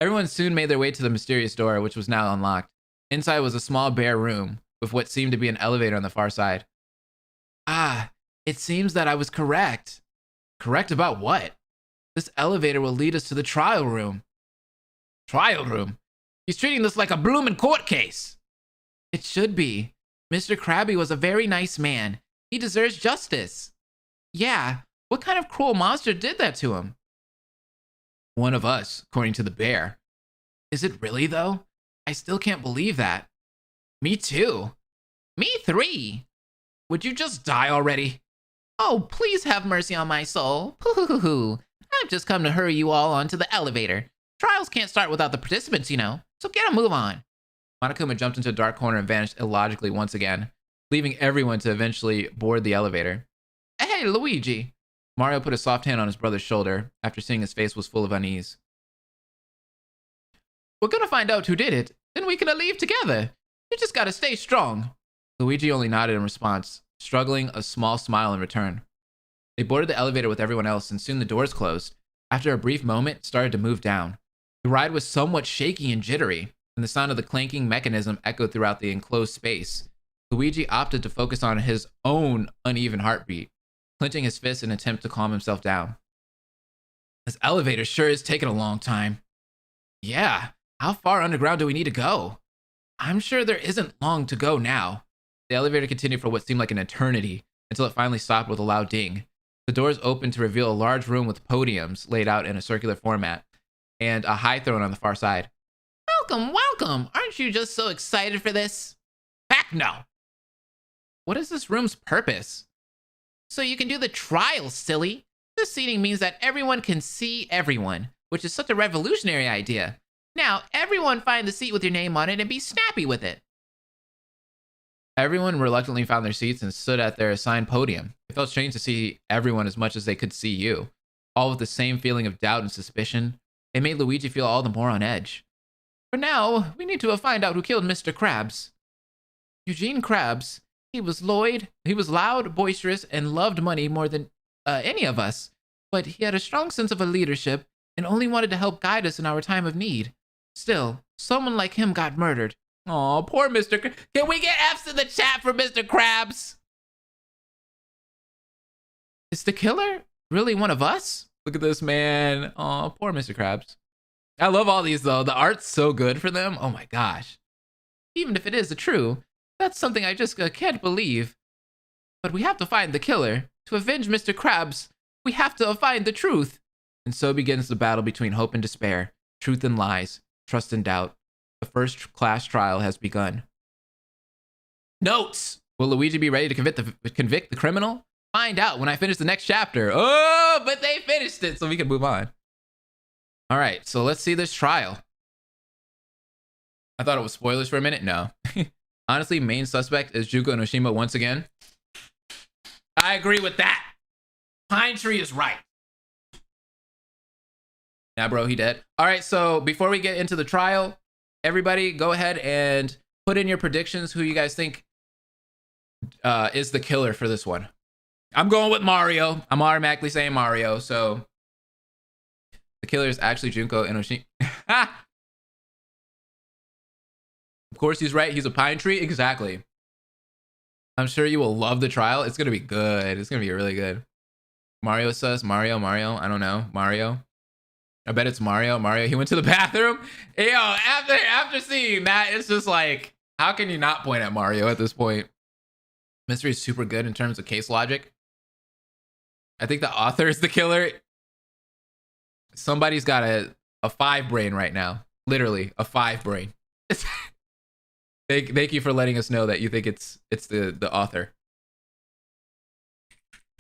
Everyone soon made their way to the mysterious door, which was now unlocked. Inside was a small bare room with what seemed to be an elevator on the far side. Ah, it seems that I was correct. Correct about what? This elevator will lead us to the trial room. Trial room? He's treating this like a bloomin' court case. It should be. Mr. Krabby was a very nice man. He deserves justice. Yeah, what kind of cruel monster did that to him? One of us, according to the bear. Is it really, though? I still can't believe that. Me too. Me three. Would you just die already? Oh, please have mercy on my soul. Pooh. I've just come to hurry you all onto the elevator. Trials can't start without the participants, you know. So get a move on. Monokuma jumped into a dark corner and vanished illogically once again, leaving everyone to eventually board the elevator. Hey, Luigi. Mario put a soft hand on his brother's shoulder after seeing his face was full of unease. We're gonna find out who did it, then we can leave together. You just gotta stay strong. Luigi only nodded in response, struggling a small smile in return. They boarded the elevator with everyone else, and soon the doors closed. After a brief moment, it started to move down. The ride was somewhat shaky and jittery, and the sound of the clanking mechanism echoed throughout the enclosed space. Luigi opted to focus on his own uneven heartbeat, clenching his fist in an attempt to calm himself down. This elevator sure is taking a long time. Yeah, how far underground do we need to go? I'm sure there isn't long to go now. The elevator continued for what seemed like an eternity until it finally stopped with a loud ding. The doors opened to reveal a large room with podiums laid out in a circular format and a high throne on the far side. Welcome. Aren't you just so excited for this? Heck no. What is this room's purpose? So you can do the trial, silly. This seating means that everyone can see everyone, which is such a revolutionary idea. Now, everyone find the seat with your name on it and be snappy with it. Everyone reluctantly found their seats and stood at their assigned podium. It felt strange to see everyone as much as they could see you, all with the same feeling of doubt and suspicion. It made Luigi feel all the more on edge. For now, we need to find out who killed Mr. Krabs. Eugene Krabs. He was loud, boisterous, and loved money more than any of us. But he had a strong sense of leadership and only wanted to help guide us in our time of need. Still, someone like him got murdered. Aw, poor Mr. Can we get F's in the chat for Mr. Krabs? Is the killer really one of us? Look at this, man. Aw, poor Mr. Krabs. I love all these, though. The art's so good for them. Oh, my gosh. Even if it is true, that's something I just can't believe. But we have to find the killer. To avenge Mr. Krabs, we have to find the truth. And so begins the battle between hope and despair, truth and lies, trust and doubt. The first class trial has begun. Notes! Will Luigi be ready to convict the criminal? Find out when I finish the next chapter. Oh, but they finished it, so we can move on. All right, so let's see this trial. I thought it was spoilers for a minute. No. Honestly, main suspect is Junko Enoshima once again. I agree with that. Pine Tree is right. Yeah, bro, he dead. All right, so before we get into the trial, everybody go ahead and put in your predictions who you guys think is the killer for this one. I'm going with Mario. I'm automatically saying Mario, so the killer is actually Junko Enoshima. Of course he's right. He's a pine tree. Exactly. I'm sure you will love the trial. It's gonna be good. It's gonna be really good. Mario sus. Mario. I don't know. Mario. I bet it's Mario. He went to the bathroom. Yo, after seeing that, it's just like, how can you not point at Mario at this point? Mystery is super good in terms of case logic. I think the author is the killer. Somebody's got a 5 brain right now. Literally, a 5 brain. Thank you for letting us know that you think it's the author.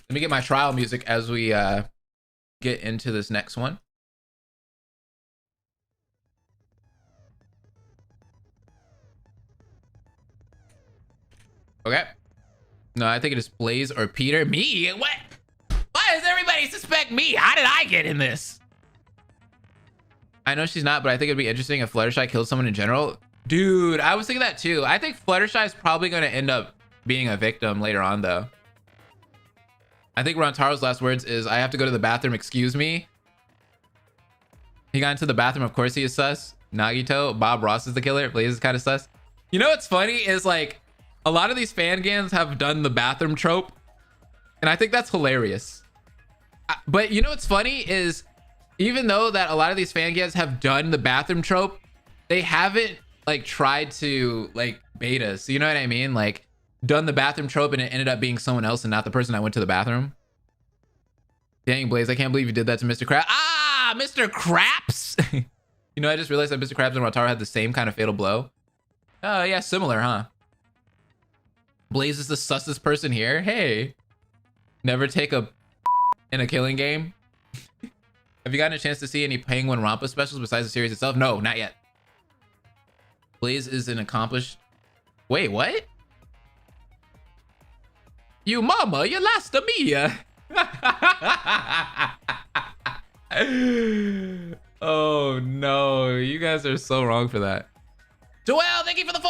Let me get my trial music as we get into this next one. Okay. No, I think it is Blaze or Peter. Me? What? Why does everybody suspect me? How did I get in this? I know she's not, but I think it'd be interesting if Fluttershy killed someone in general. Dude, I was thinking that too. I think Fluttershy is probably going to end up being a victim later on, though. I think Rontaro's last words is, I have to go to the bathroom, excuse me. He got into the bathroom, of course he is sus. Nagito, Bob Ross is the killer. Blaze is kind of sus. You know what's funny is like, a lot of these fangans have done the bathroom trope, and I think that's hilarious. But you know what's funny is, even though that a lot of these fangans have done the bathroom trope, they haven't like tried to like bait us. You know what I mean? Like done the bathroom trope and it ended up being someone else and not the person that went to the bathroom. Dang, Blaze, I can't believe you did that to Mr. Krabs. Ah, Mr. Krabs! You know, I just realized that Mr. Krabs and Rotaro had the same kind of fatal blow. Oh, yeah, similar, huh? Blaze is the sussest person here. Hey, never take a in a killing game. Have you gotten a chance to see any Penguin Rampa specials besides the series itself? No, not yet. Blaze is an accomplished... Wait, what? You mama, you lost to me. Oh no, you guys are so wrong for that. Joel, thank you for the $4.99.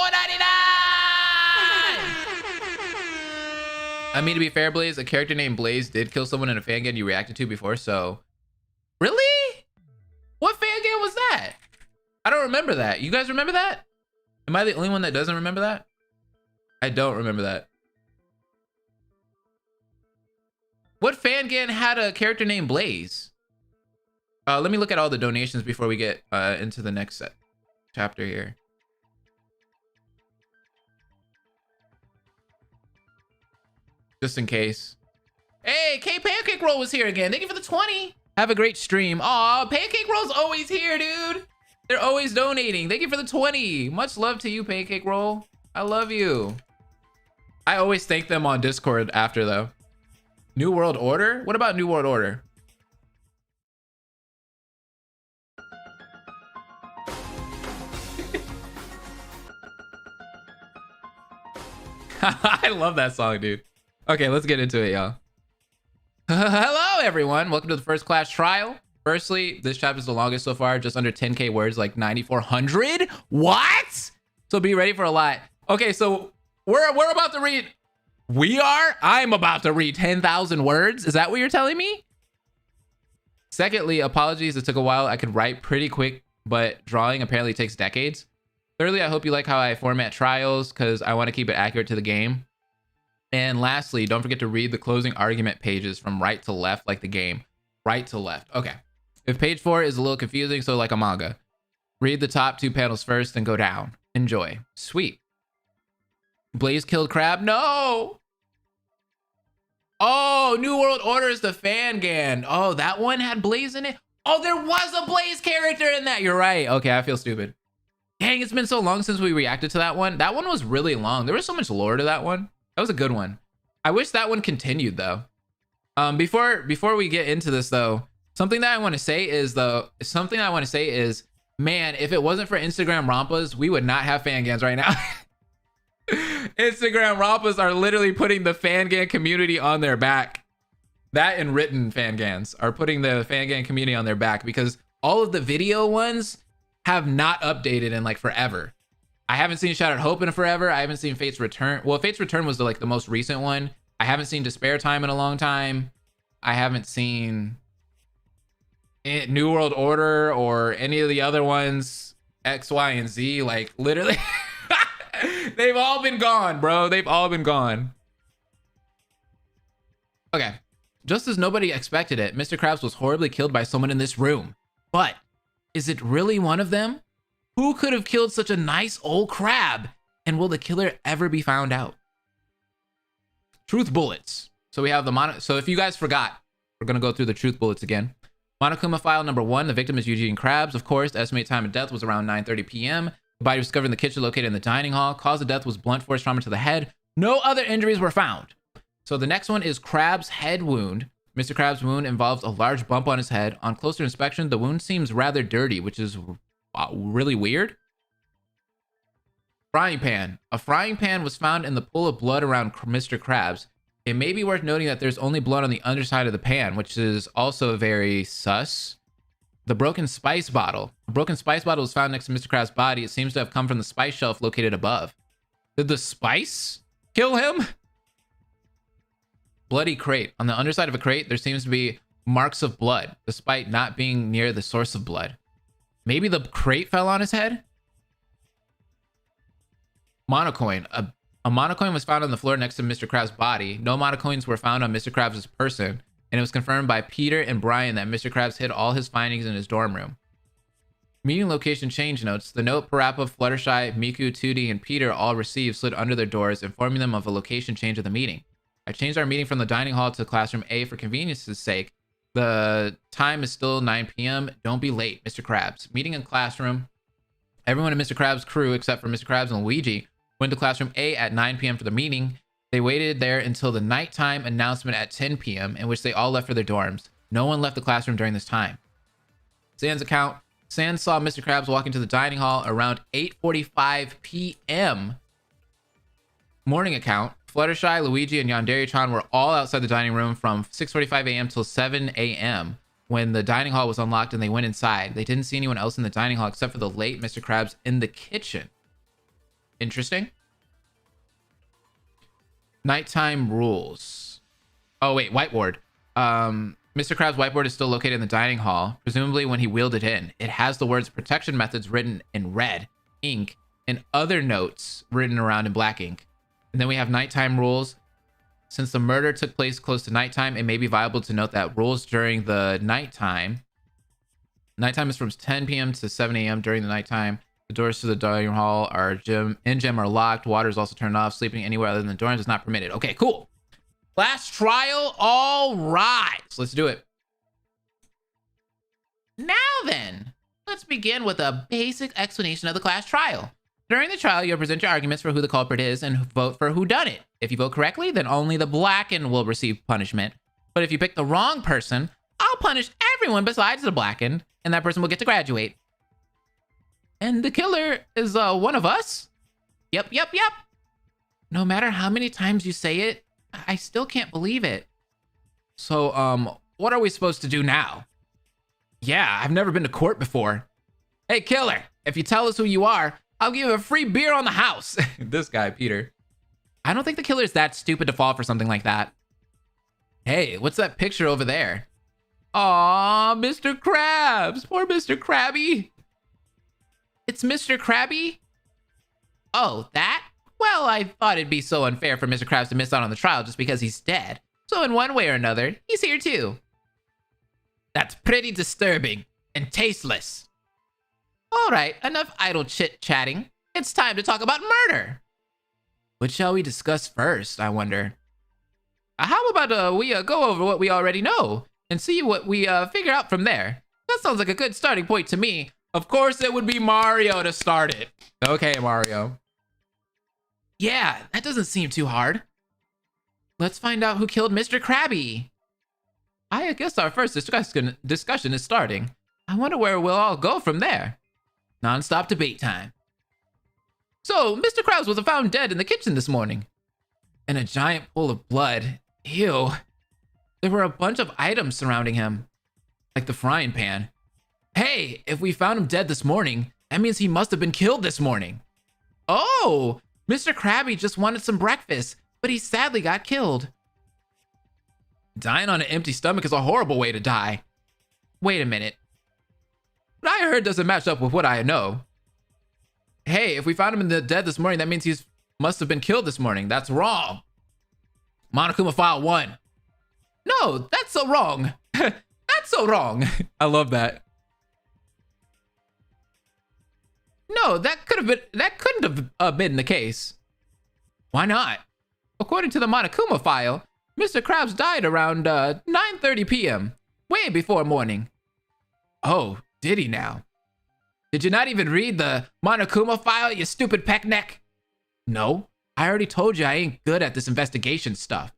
I mean, to be fair, Blaze, a character named Blaze did kill someone in a fan game you reacted to before, so... Really? What fan game was that? I don't remember that. You guys remember that? Am I the only one that doesn't remember that? I don't remember that. What fan game had a character named Blaze? Let me look at all the donations before we get into the next chapter here. Just in case. Hey, K Pancake Roll was here again. Thank you for the 20. Have a great stream. Aw, Pancake Roll's always here, dude. They're always donating. Thank you for the 20. Much love to you, Pancake Roll. I love you. I always thank them on Discord after, though. New World Order? What about New World Order? I love that song, dude. Okay, let's get into it, y'all. Hello, everyone. Welcome to the first class trial. Firstly, this chapter is the longest so far, just under 10K words, like 9,400. What? So be ready for a lot. Okay, so we're about to read. I'm about to read 10,000 words. Is that what you're telling me? Secondly, apologies. It took a while. I could write pretty quick, but drawing apparently takes decades. Thirdly, I hope you like how I format trials because I want to keep it accurate to the game. And lastly, don't forget to read the closing argument pages from right to left, like the game. Right to left. Okay. If page 4 is a little confusing, so like a manga, read the top 2 panels first and go down. Enjoy. Sweet. Blaze killed Crab? No! Oh, New World Order is the fan gan. Oh, that one had Blaze in it? Oh, there was a Blaze character in that. You're right. Okay, I feel stupid. Dang, it's been so long since we reacted to that one. That one was really long. There was so much lore to that one. That was a good one. I wish that one continued though. Before we get into this though, something that I want to say is man, if it wasn't for Instagram Rompas, we would not have fangans right now. Instagram Rompas are literally putting the fangan community on their back. That and written fangans are putting the fangan community on their back because all of the video ones have not updated in like forever. I haven't seen Shattered Hope in forever. I haven't seen Fate's Return. Well, Fate's Return was the most recent one. I haven't seen Despair Time in a long time. I haven't seen New World Order or any of the other ones, X, Y, and Z. Like literally, They've all been gone, bro. They've all been gone. Okay. Just as nobody expected it, Mr. Krabs was horribly killed by someone in this room. But is it really one of them? Who could have killed such a nice old crab? And will the killer ever be found out? Truth bullets. So we have the so if you guys forgot, we're gonna go through the truth bullets again. Monokuma file number 1, the victim is Eugene Krabs. Of course, the estimated time of death was around 9:30 p.m. The body was discovered in the kitchen located in the dining hall. Cause of death was blunt force trauma to the head. No other injuries were found. So the next one is Krabs' head wound. Mr. Krabs' wound involves a large bump on his head. On closer inspection, the wound seems rather dirty, which is really weird. Frying pan. A frying pan was found in the pool of blood around Mr. Krabs. It may be worth noting that there's only blood on the underside of the pan, which is also very sus. The broken spice bottle. A broken spice bottle was found next to Mr. Krabs' body. It seems to have come from the spice shelf located above. Did the spice kill him? Bloody crate. On the underside of a crate, there seems to be marks of blood, despite not being near the source of blood. Maybe the crate fell on his head? Monocoin. A monocoin was found on the floor next to Mr. Krabs' body. No monocoins were found on Mr. Krabs' person, and it was confirmed by Peter and Brian that Mr. Krabs hid all his findings in his dorm room. Meeting location change notes. The note Parappa, Fluttershy, Miku, Tootie, and Peter all received slid under their doors, informing them of a location change of the meeting. I changed our meeting from the dining hall to classroom A for convenience's sake. The time is still 9 p.m. Don't be late, Mr. Krabs. Meeting in classroom. Everyone in Mr. Krabs' crew, except for Mr. Krabs and Luigi, went to classroom A at 9 p.m. for the meeting. They waited there until the nighttime announcement at 10 p.m., in which they all left for their dorms. No one left the classroom during this time. Sans account. Sans saw Mr. Krabs walking to the dining hall around 8:45 p.m. Morning account. Fluttershy, Luigi, and Yandere-chan were all outside the dining room from 6:45 a.m. till 7 a.m. when the dining hall was unlocked and they went inside. They didn't see anyone else in the dining hall except for the late Mr. Krabs in the kitchen. Interesting. Nighttime rules. Oh, wait, whiteboard. Mr. Krabs' whiteboard is still located in the dining hall, presumably when he wheeled it in. It has the words protection methods written in red ink and other notes written around in black ink. And then we have nighttime rules. Since the murder took place close to nighttime, it may be viable to note that rules during the nighttime. Nighttime is from 10 p.m. to 7 a.m. during the nighttime. The doors to the dining hall are gym are locked. Water is also turned off. Sleeping anywhere other than the dorms is not permitted. Okay, cool. Class trial. All right. So let's do it. Now then, let's begin with a basic explanation of the class trial. During the trial, you'll present your arguments for who the culprit is and vote for who done it. If you vote correctly, then only the blackened will receive punishment. But if you pick the wrong person, I'll punish everyone besides the blackened, and that person will get to graduate. And the killer is one of us? Yep. No matter how many times you say it, I still can't believe it. So, what are we supposed to do now? Yeah, I've never been to court before. Hey, killer, if you tell us who you are, I'll give you a free beer on the house. This guy, Peter. I don't think the killer is that stupid to fall for something like that. Hey, what's that picture over there? Aw, Mr. Krabs. Poor Mr. Krabby. It's Mr. Krabby? Oh, that? Well, I thought it'd be so unfair for Mr. Krabs to miss out on the trial just because he's dead. So in one way or another, he's here too. That's pretty disturbing and tasteless. All right, enough idle chit-chatting. It's time to talk about murder. What shall we discuss first, I wonder? How about we go over what we already know and see what we figure out from there? That sounds like a good starting point to me. Of course, it would be Mario to start it. Okay, Mario. Yeah, that doesn't seem too hard. Let's find out who killed Mr. Krabby. I guess our first discussion is starting. I wonder where we'll all go from there. Non-stop debate time. So, Mr. Krabs was found dead in the kitchen this morning. In a giant pool of blood. Ew. There were a bunch of items surrounding him. Like the frying pan. Hey, if we found him dead this morning, that means he must have been killed this morning. Oh, Mr. Krabby just wanted some breakfast, but he sadly got killed. Dying on an empty stomach is a horrible way to die. Wait a minute. What I heard doesn't match up with what I know. Hey, if we found him dead this morning, that means he's must have been killed this morning. That's wrong. Monokuma File 1. No, that's so wrong. That's so wrong. I love that. No, that couldn't have been the case. Why not? According to the Monokuma file, Mr. Krabs died around 9:30 p.m., way before morning. Oh, did he now? Did you not even read the Monokuma file, you stupid peckneck? No, I already told you I ain't good at this investigation stuff.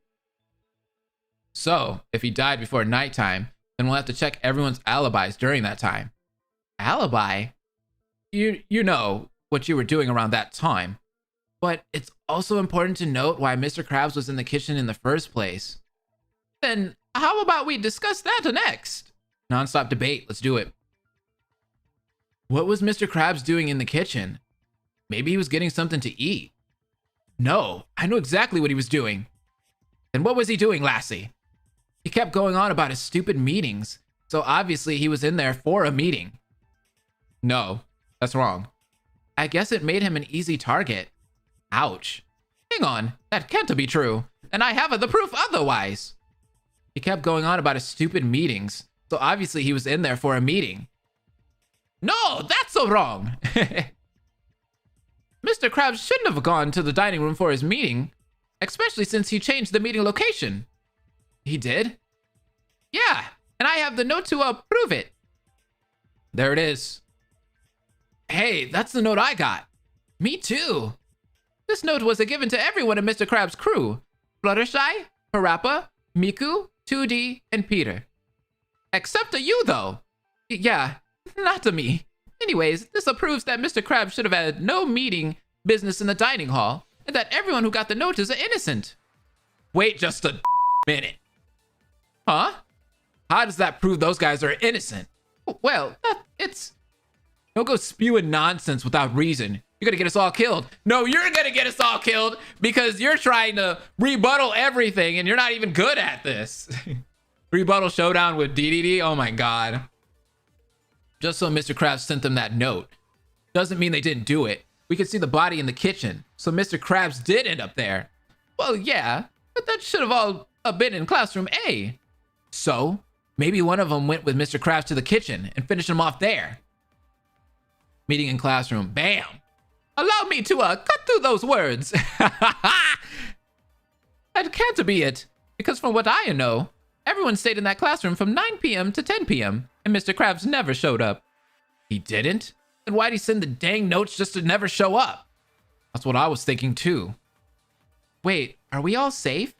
So, if he died before nighttime, then we'll have to check everyone's alibis during that time. Alibi? You know what you were doing around that time. But it's also important to note why Mr. Krabs was in the kitchen in the first place. Then how about we discuss that next? Non-stop debate, let's do it. What was Mr. Krabs doing in the kitchen? Maybe he was getting something to eat. No, I know exactly what he was doing. Then what was he doing, Lassie? He kept going on about his stupid meetings, so obviously he was in there for a meeting. No, that's wrong. I guess it made him an easy target. Ouch. Hang on, that can't be true, and I have the proof otherwise. He kept going on about his stupid meetings, so obviously he was in there for a meeting. No, that's so wrong. Mr. Krabs shouldn't have gone to the dining room for his meeting, especially since he changed the meeting location. He did? Yeah, and I have the note to prove it. There it is. Hey, that's the note I got. Me too. This note was given to everyone in Mr. Krabs' crew. Fluttershy, Parappa, Miku, 2D, and Peter. Except to you, though. Yeah, not to me. Anyways, this proves that Mr. Krabs should have had no meeting business in the dining hall, and that everyone who got the note is innocent. Wait just a minute. Huh? How does that prove those guys are innocent? Well, it's... Don't go spewing nonsense without reason. You're gonna get us all killed. No, you're gonna get us all killed because you're trying to rebuttal everything and you're not even good at this. Rebuttal showdown with DDD? Oh my god. Just so Mr. Krabs sent them that note doesn't mean they didn't do it. We could see the body in the kitchen, so Mr. Krabs did end up there. Well, yeah, but that should have all been in classroom A. So, maybe one of them went with Mr. Krabs to the kitchen and finished him off there. Meeting in classroom. Bam! Allow me to cut through those words. That can't be it, because from what I know, everyone stayed in that classroom from 9 p.m. to 10 p.m., and Mr. Krabs never showed up. He didn't? Then why'd he send the dang notes just to never show up? That's what I was thinking too. Wait, are we all safe?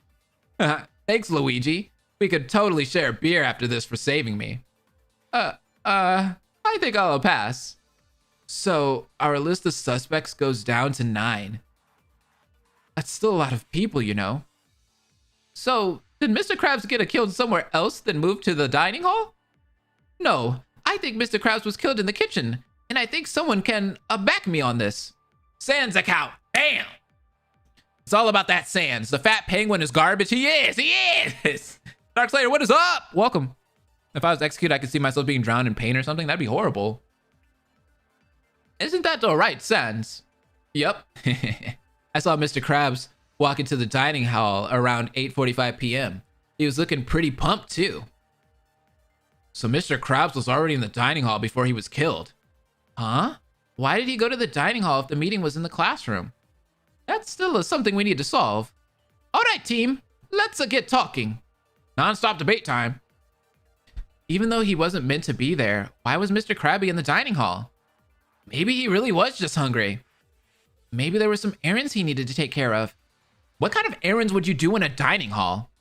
Thanks, Luigi. We could totally share beer after this for saving me. I think I'll pass. So, our list of suspects goes down to 9. That's still a lot of people, you know. So, did Mr. Krabs get killed somewhere else than move to the dining hall? No, I think Mr. Krabs was killed in the kitchen, and I think someone can back me on this. Sans account. Bam! It's all about that Sans. The fat penguin is garbage. He is! Darkslayer, what is up? Welcome. If I was executed, I could see myself being drowned in pain or something. That'd be horrible. Isn't that all right, Sans? Yep. I saw Mr. Krabs walk into the dining hall around 8:45 p.m. He was looking pretty pumped, too. So Mr. Krabs was already in the dining hall before he was killed. Huh? Why did he go to the dining hall if the meeting was in the classroom? That's still something we need to solve. All right, team. Let's get talking. Non-stop debate time. Even though he wasn't meant to be there, why was Mr. Krabby in the dining hall? Maybe he really was just hungry. Maybe there were some errands he needed to take care of. What kind of errands would you do in a dining hall?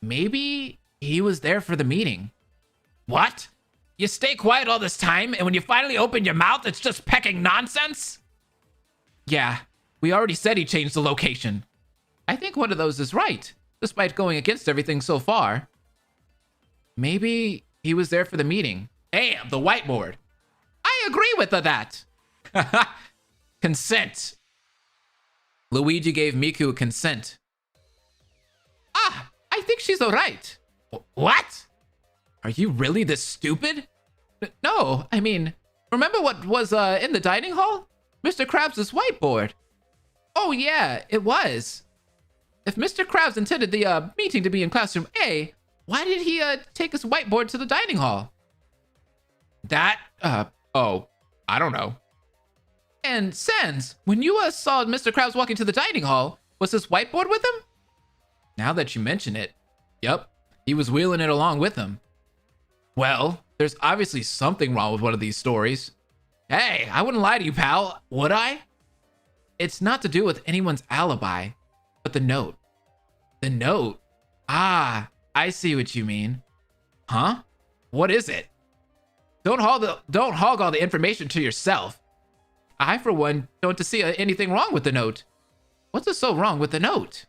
Maybe he was there for the meeting. What? You stay quiet all this time, and when you finally open your mouth, it's just pecking nonsense? Yeah, we already said he changed the location. I think one of those is right, despite going against everything so far. Maybe he was there for the meeting. Damn, the whiteboard. I agree with that. Consent. Luigi gave Miku consent. Ah, I think she's all right. What? Are you really this stupid? No, I mean, remember what was in the dining hall? Mr. Krabs' whiteboard. Oh yeah, it was. If Mr. Krabs intended the meeting to be in classroom A, why did he take his whiteboard to the dining hall? That oh, I don't know. And Sans, when you saw Mr. Krabs walking to the dining hall, was his whiteboard with him? Now that you mention it, yep, he was wheeling it along with him. Well, there's obviously something wrong with one of these stories. Hey, I wouldn't lie to you, pal, would I? It's not to do with anyone's alibi, but the note. The note? Ah, I see what you mean. Huh? What is it? Don't hog all the information to yourself. I, for one, don't see anything wrong with the note. What's so wrong with the note?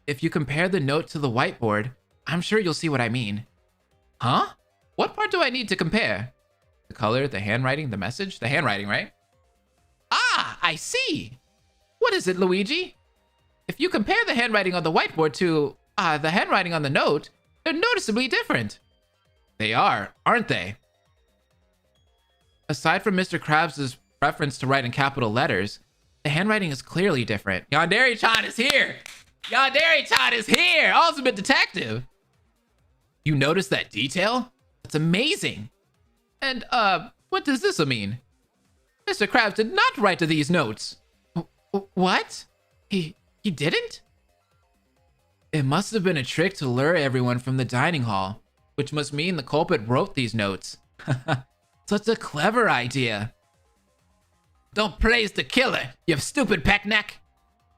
If you compare the note to the whiteboard, I'm sure you'll see what I mean. Huh? What part do I need to compare? The color, the handwriting, the message? The handwriting, right? Ah, I see. What is it, Luigi? If you compare the handwriting on the whiteboard to the handwriting on the note, they're noticeably different. They are, aren't they? Aside from Mr. Krabs' preference to write in capital letters, the handwriting is clearly different. Yandere-chan is here! Yandere-chan is here! Ultimate detective! You notice that detail? That's amazing! And, what does this mean? Mr. Krabs did not write to these notes. What? He didn't? It must have been a trick to lure everyone from the dining hall, which must mean the culprit wrote these notes. Such a clever idea. Don't praise the killer, you stupid peckneck.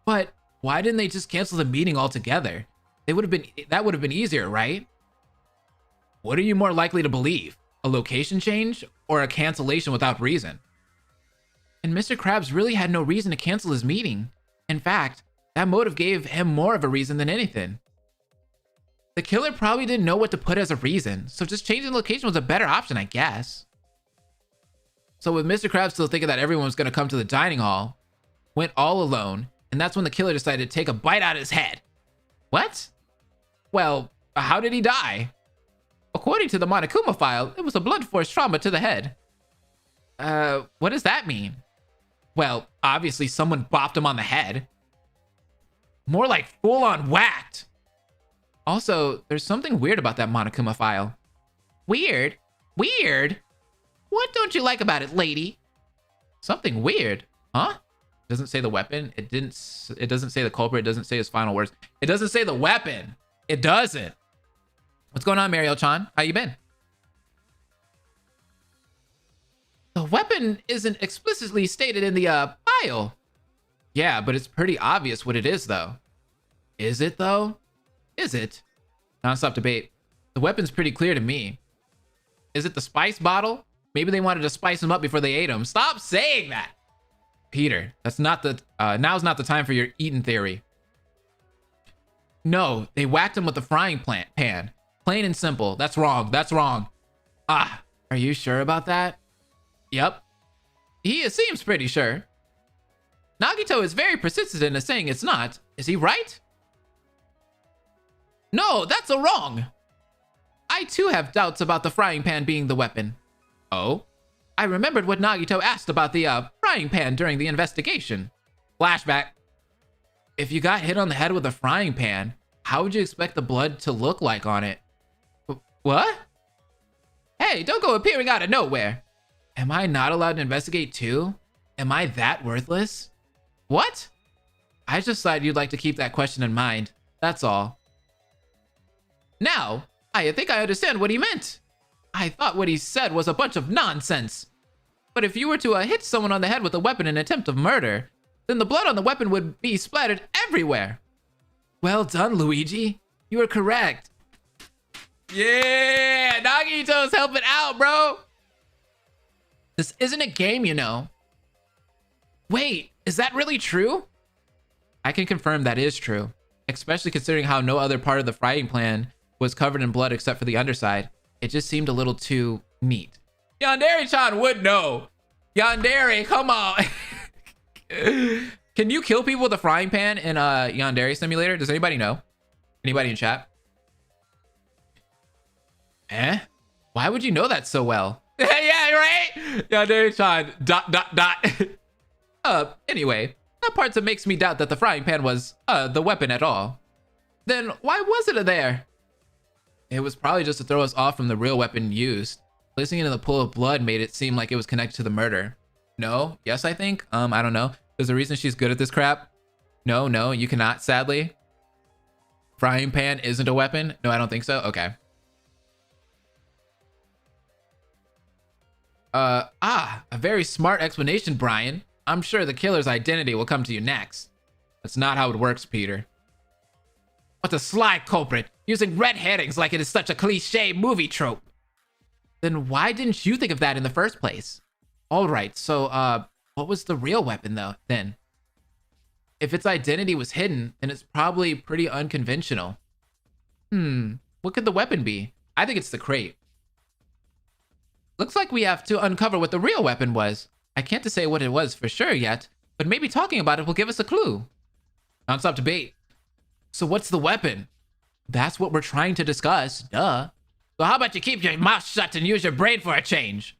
But why didn't they just cancel the meeting altogether? That would have been easier, right? What are you more likely to believe? A location change or a cancellation without reason? And Mr. Krabs really had no reason to cancel his meeting. In fact, that motive gave him more of a reason than anything. The killer probably didn't know what to put as a reason, so just changing the location was a better option, I guess. So with Mr. Krabs still thinking that everyone was going to come to the dining hall, went all alone, and that's when the killer decided to take a bite out of his head. What? Well, how did he die? According to the Monokuma file, it was a blunt force trauma to the head. What does that mean? Well, obviously someone bopped him on the head. More like full-on whacked. Also, there's something weird about that Monokuma file. Weird? Weird? What don't you like about it, lady? Something weird, huh? It doesn't say the weapon. It doesn't say the culprit. It doesn't say his final words. It doesn't say the weapon. It doesn't. What's going on, Mariel-chan? How you been? The weapon isn't explicitly stated in the file. Yeah, but it's pretty obvious what it is, though. Is it, though? Is it? Non-stop debate. The weapon's pretty clear to me. Is it the spice bottle? Maybe they wanted to spice him up before they ate him. Stop saying that! Peter, that's not the... now's not the time for your eating theory. No, they whacked him with the frying pan. Plain and simple. That's wrong. That's wrong. Ah, are you sure about that? Yep. He seems pretty sure. Nagito is very persistent in saying it's not. Is he right? No, that's a wrong. I too have doubts about the frying pan being the weapon. Oh? I remembered what Nagito asked about the frying pan during the investigation. Flashback. If you got hit on the head with a frying pan, how would you expect the blood to look like on it? What? Hey, don't go appearing out of nowhere. Am I not allowed to investigate too? Am I that worthless? What? I just thought you'd like to keep that question in mind. That's all. Now, I think I understand what he meant. I thought what he said was a bunch of nonsense. But if you were to hit someone on the head with a weapon in an attempt of murder, then the blood on the weapon would be splattered everywhere. Well done, Luigi. You are correct. Yeah, Nagito's helping out, bro. This isn't a game, you know. Wait, is that really true? I can confirm that is true, especially considering how no other part of the frying pan was covered in blood except for the underside. It just seemed a little too neat. Yandere-chan would know. Yandere, come on. Can you kill people with a frying pan in a Yandere simulator? Does anybody know? Anybody in chat? Eh? Why would you know that so well? Yeah, right? Yandere-chan, ... Anyway, That part that makes me doubt that the frying pan was, the weapon at all. Then why was it there? It was probably just to throw us off from the real weapon used. Placing it in the pool of blood made it seem like it was connected to the murder. No? Yes, I think? I don't know. There's a reason she's good at this crap? No, you cannot, sadly. Frying pan isn't a weapon? No, I don't think so. Okay. A very smart explanation, Brian. I'm sure the killer's identity will come to you next. That's not how it works, Peter. What a sly culprit, using red herrings like it is such a cliche movie trope. Then why didn't you think of that in the first place? All right, so, what was the real weapon, though, then? If its identity was hidden, then it's probably pretty unconventional. What could the weapon be? I think it's the crate. Looks like we have to uncover what the real weapon was. I can't say what it was for sure yet, but maybe talking about it will give us a clue. Non-stop debate. So what's the weapon? That's what we're trying to discuss, duh. So how about you keep your mouth shut and use your brain for a change?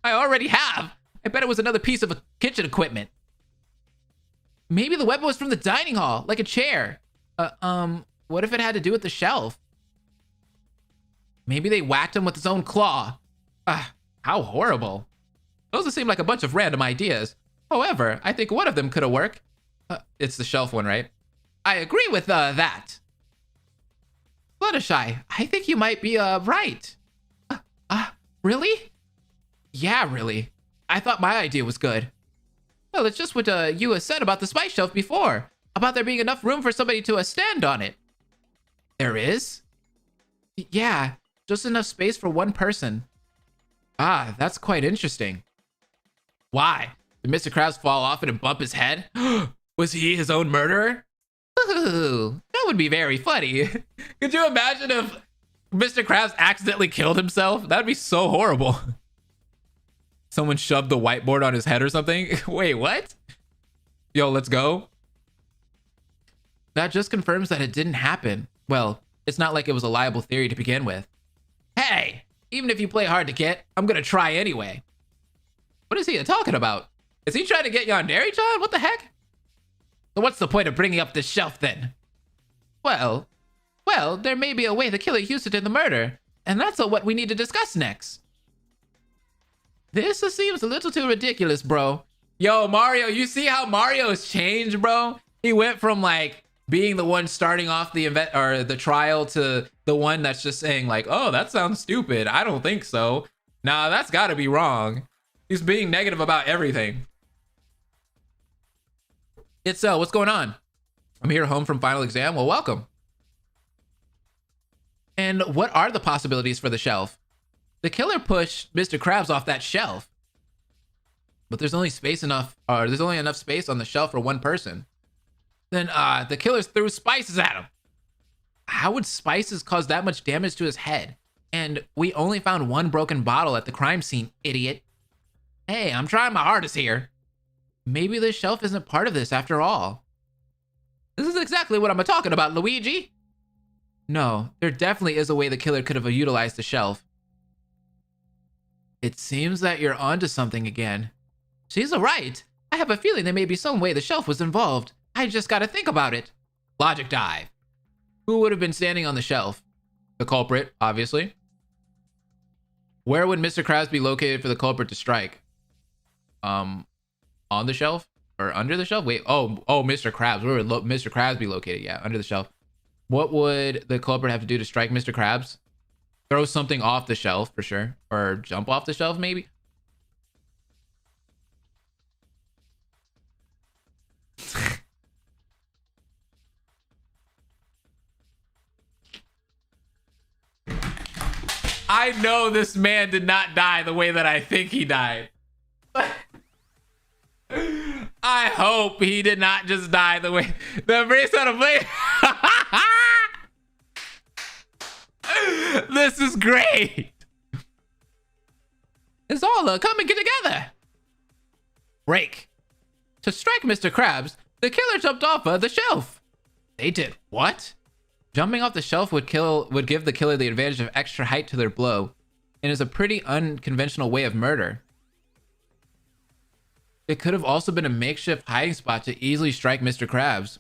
I already have. I bet it was another piece of kitchen equipment. Maybe the weapon was from the dining hall, like a chair. What if it had to do with the shelf? Maybe they whacked him with his own claw. How horrible. Those seem like a bunch of random ideas. However, I think one of them could have worked. It's the shelf one, right? I agree with, that. Fluttershy, I think you might be, right. Really? Yeah, really. I thought my idea was good. Well, it's just what, you said about the spice shelf before. About there being enough room for somebody to, stand on it. There is? Yeah, just enough space for one person. That's quite interesting. Why? Did Mr. Krabs fall off it and bump his head? Was he his own murderer? Ooh, that would be very funny. Could you imagine if Mr. Krabs accidentally killed himself? That'd be so horrible. Someone shoved the whiteboard on his head or something? Wait, what? Yo, let's go. That just confirms that it didn't happen. Well, it's not like it was a liable theory to begin with. Hey, even if you play hard to get, I'm gonna try anyway. What is he talking about? Is he trying to get Yandere-chan? What the heck? So what's the point of bringing up this shelf then? Well, there may be a way the killer used it in the murder, and that's what we need to discuss next. This seems a little too ridiculous, bro. Yo, Mario, you see how Mario has changed, bro? He went from like being the one starting off the event or the trial to the one that's just saying like, oh, that sounds stupid. I don't think so. Nah, that's gotta be wrong. He's being negative about everything. It's what's going on? I'm here home from final exam. Well, welcome. And what are the possibilities for the shelf? The killer pushed Mr. Krabs off that shelf. But there's only enough space on the shelf for one person. Then the killers threw spices at him. How would spices cause that much damage to his head? And we only found one broken bottle at the crime scene, idiot. Hey, I'm trying my hardest here. Maybe this shelf isn't part of this after all. This is exactly what I'm talking about, Luigi. No, there definitely is a way the killer could have utilized the shelf. It seems that you're onto something again. She's right. I have a feeling there may be some way the shelf was involved. I just gotta think about it. Logic dive. Who would have been standing on the shelf? The culprit, obviously. Where would Mr. Krabs be located for the culprit to strike? On the shelf? Or under the shelf? Wait, oh, Mr. Krabs. Where would Mr. Krabs be located? Yeah, under the shelf. What would the culprit have to do to strike Mr. Krabs? Throw something off the shelf, for sure. Or jump off the shelf, maybe? I know this man did not die the way that I think he died. I hope he did not just die the way the priest on a blade. This is great. It's all coming together. Break. To strike Mr. Krabs, the killer jumped off the shelf. They did what? Jumping off the shelf would give the killer the advantage of extra height to their blow, and is a pretty unconventional way of murder. It could have also been a makeshift hiding spot to easily strike Mr. Krabs.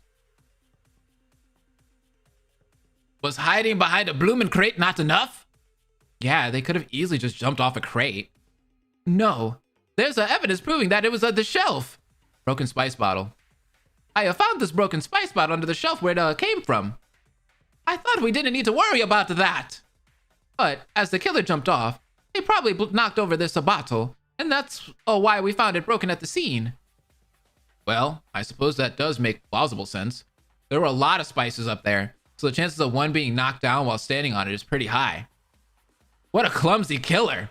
Was hiding behind a bloomin' crate not enough? Yeah, they could have easily just jumped off a crate. No, there's evidence proving that it was the shelf. Broken spice bottle. I have found this broken spice bottle under the shelf where it came from. I thought we didn't need to worry about that. But as the killer jumped off, he probably knocked over this bottle, and that's why we found it broken at the scene. Well, I suppose that does make plausible sense. There were a lot of spices up there, so the chances of one being knocked down while standing on it is pretty high. What a clumsy killer.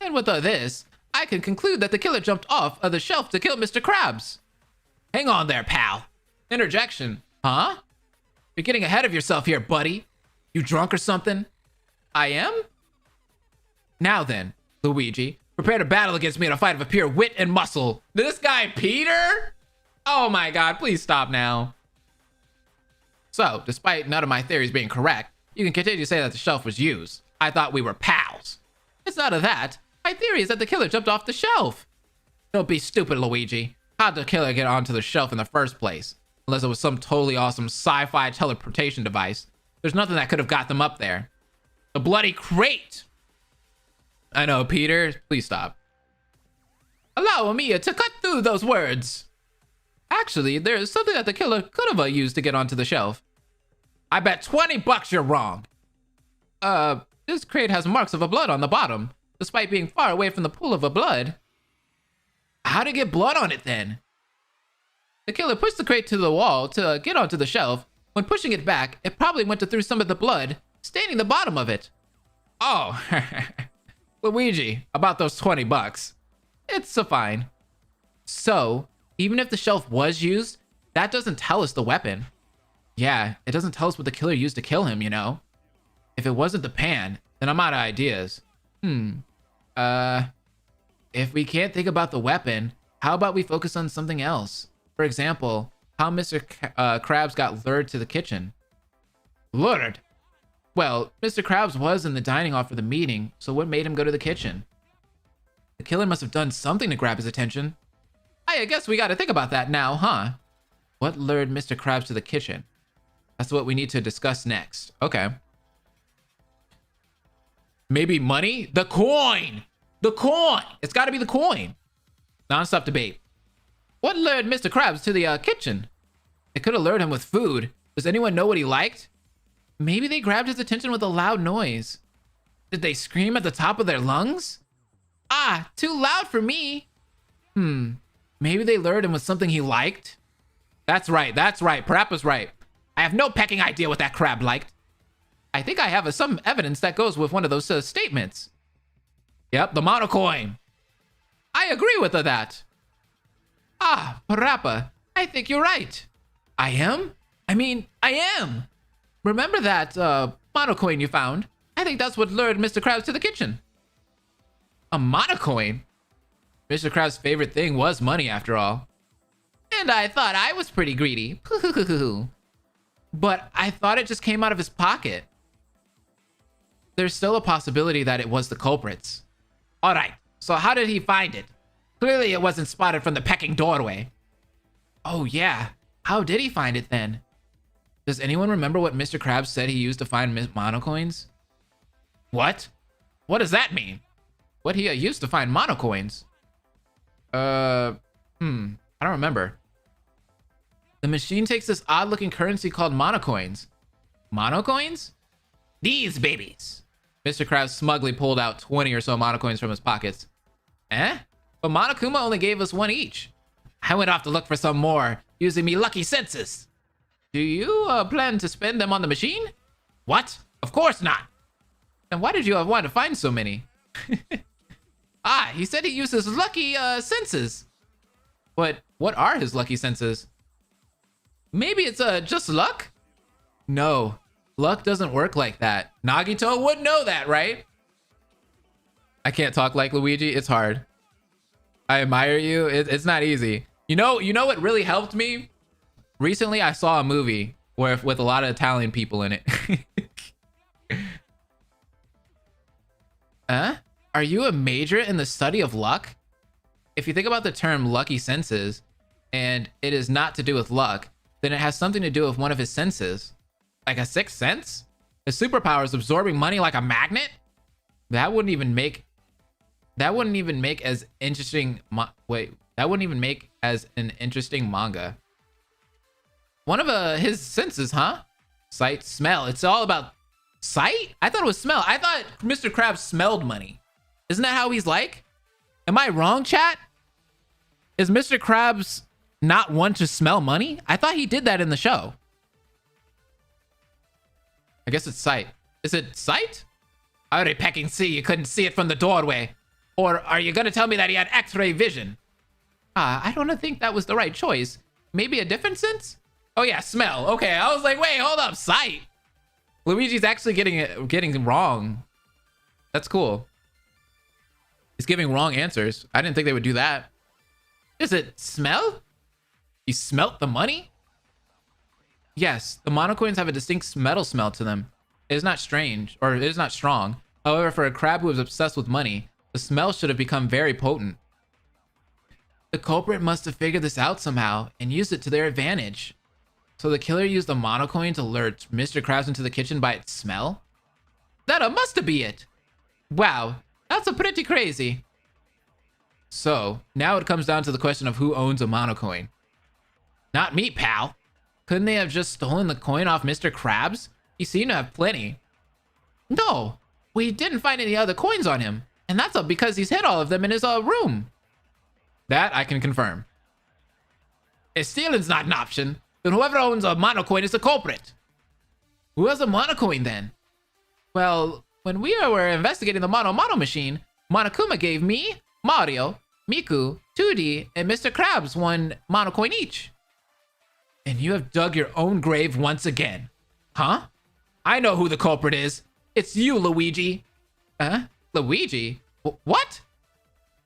And with this, I can conclude that the killer jumped off of the shelf to kill Mr. Krabs. Hang on there, pal. Interjection. Huh? You're getting ahead of yourself here, buddy. You drunk or something? I am? Now then, Luigi, prepare to battle against me in a fight of pure wit and muscle. This guy, Peter? Oh my god, please stop now. So, despite none of my theories being correct, you can continue to say that the shelf was used. I thought we were pals. It's not of that. My theory is that the killer jumped off the shelf. Don't be stupid, Luigi. How'd the killer get onto the shelf in the first place? Unless it was some totally awesome sci-fi teleportation device. There's nothing that could have got them up there. The bloody crate! I know, Peter. Please stop. Allow me to cut through those words. Actually, there's something that the killer could have used to get onto the shelf. I bet $20 you're wrong. This crate has marks of blood on the bottom, despite being far away from the pool of blood. How'd it get blood on it then? The killer pushed the crate to the wall to get onto the shelf. When pushing it back, it probably went through some of the blood, staining the bottom of it. Oh, Luigi, about those $20. It's fine. So, even if the shelf was used, that doesn't tell us the weapon. Yeah, it doesn't tell us what the killer used to kill him, you know? If it wasn't the pan, then I'm out of ideas. If we can't think about the weapon, how about we focus on something else? For example, how Mr. Krabs got lured to the kitchen. Lured? Well, Mr. Krabs was in the dining hall for the meeting, so what made him go to the kitchen? The killer must have done something to grab his attention. I guess we gotta think about that now, huh? What lured Mr. Krabs to the kitchen? That's what we need to discuss next. Okay. Maybe money? The coin! The coin! It's gotta be the coin. Non-stop debate. What lured Mr. Krabs to the kitchen? It could have lured him with food. Does anyone know what he liked? Maybe they grabbed his attention with a loud noise. Did they scream at the top of their lungs? Ah, too loud for me. Maybe they lured him with something he liked? That's right. Parappa's right. I have no pecking idea what that crab liked. I think I have some evidence that goes with one of those statements. Yep, the monocoin. I agree with that. Ah, Parappa, I think you're right. I am? I am. Remember that monocoin you found? I think that's what lured Mr. Krabs to the kitchen. A monocoin? Mr. Krabs' favorite thing was money, after all. And I thought I was pretty greedy. But I thought it just came out of his pocket. There's still a possibility that it was the culprits. Alright, so how did he find it? Clearly it wasn't spotted from the pecking doorway. Oh yeah, how did he find it then? Does anyone remember what Mr. Krabs said he used to find monocoins? What? What does that mean? What he used to find monocoins? I don't remember. The machine takes this odd-looking currency called monocoins. Monocoins? These babies. Mr. Krabs smugly pulled out 20 or so monocoins from his pockets. Eh? But Monokuma only gave us one each. I went off to look for some more, using me lucky senses. Do you plan to spend them on the machine? What? Of course not. And why did you want to find so many? Ah, he said he uses lucky senses. But what are his lucky senses? Maybe it's just luck? No, luck doesn't work like that. Nagito would know that, right? I can't talk like Luigi. It's hard. I admire you. It's not easy. You know what really helped me? Recently, I saw a movie with a lot of Italian people in it. Huh? Are you a major in the study of luck? if you think about the term lucky senses, and it is not to do with luck, then it has something to do with one of his senses. Like a sixth sense? His superpower is absorbing money like a magnet? That wouldn't even make as interesting. That wouldn't even make as an interesting manga. One of his senses, huh? Sight, smell. It's all about sight? I thought it was smell. I thought Mr. Krabs smelled money. Isn't that how he's like? Am I wrong, chat? Is Mr. Krabs not one to smell money? I thought he did that in the show. I guess it's sight. Is it sight? I already pecking see you couldn't see it from the doorway. Or are you gonna tell me that he had X-ray vision? I don't think that was the right choice. Maybe a different sense? Oh yeah, smell. Okay, I was like, wait, hold up, sight. Luigi's actually getting wrong. That's cool. He's giving wrong answers. I didn't think they would do that. Is it smell? You smelt the money? Yes, the monocoins have a distinct metal smell to them. It is not strange, or it is not strong. However, for a crab who is obsessed with money, the smell should have become very potent. The culprit must have figured this out somehow and used it to their advantage. So the killer used the monocoin to lure Mr. Krabs into the kitchen by its smell? That must be it. Wow, that's a pretty crazy. So, now it comes down to the question of who owns a monocoin. Not me, pal. Couldn't they have just stolen the coin off Mr. Krabs? He seemed to have plenty. No, we didn't find any other coins on him. And that's because he's hid all of them in his room. That I can confirm. If stealing's not an option, then whoever owns a monocoin is the culprit. Who has a monocoin then? Well, when we were investigating the Mono machine, Monokuma gave me, Mario, Miku, 2D, and Mr. Krabs one monocoin each. And you have dug your own grave once again. Huh? I know who the culprit is. It's you, Luigi. Luigi? What?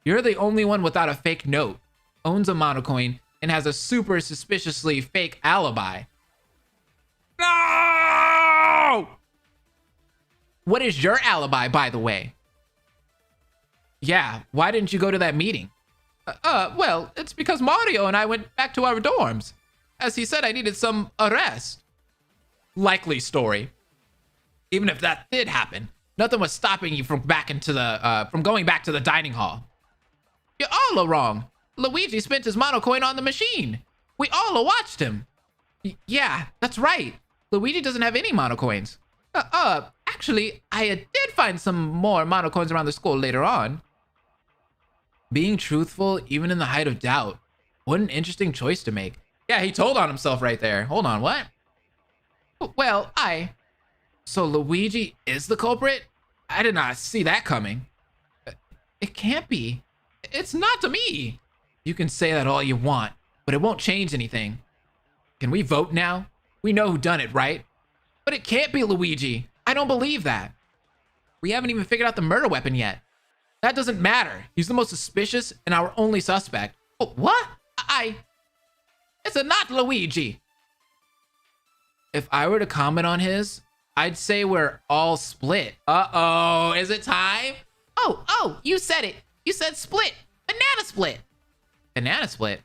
You're the only one without a fake note, owns a monocoin, and has a super suspiciously fake alibi. No! What is your alibi, by the way? Yeah, why didn't you go to that meeting? Well, it's because Mario and I went back to our dorms. As he said, I needed some rest. Likely story. Even if that did happen, nothing was stopping you from going back to the dining hall. You're all wrong. Luigi spent his monocoin on the machine. We all watched him. Yeah, that's right. Luigi doesn't have any monocoins. Actually, I did find some more monocoins around the school later on. Being truthful, even in the height of doubt. What an interesting choice to make. Yeah, he told on himself right there. Hold on, what? Well, So Luigi is the culprit? I did not see that coming. It can't be. It's not to me. You can say that all you want, but it won't change anything. Can we vote now? We know who done it, right? But it can't be Luigi. I don't believe that. We haven't even figured out the murder weapon yet. That doesn't matter. He's the most suspicious and our only suspect. Oh, what? It's not Luigi. If I were to comment on his, I'd say we're all split. Uh-oh, is it time? Oh, you said it. You said split. Banana split. Banana split?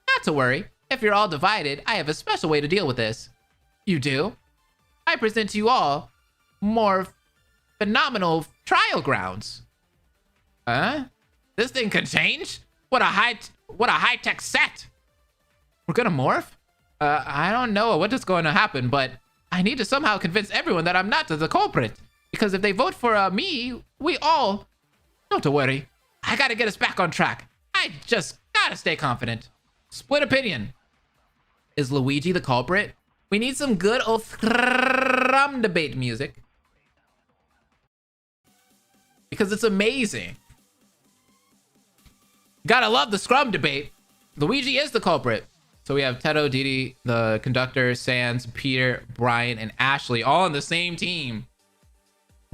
Not to worry. If you're all divided, I have a special way to deal with this. You do? I present to you all more phenomenal trial grounds. This thing can change? What a high-tech set. We're gonna morph? I don't know what is going to happen, but I need to somehow convince everyone that I'm not the culprit. Because if they vote for me, we all... Don't worry. I gotta get us back on track. I just gotta stay confident. Split opinion. Is Luigi the culprit? We need some good old Scrum debate music. Because it's amazing. Gotta love the Scrum debate. Luigi is the culprit. So we have Teto, Didi, the conductor, Sans, Peter, Brian, and Ashley all on the same team.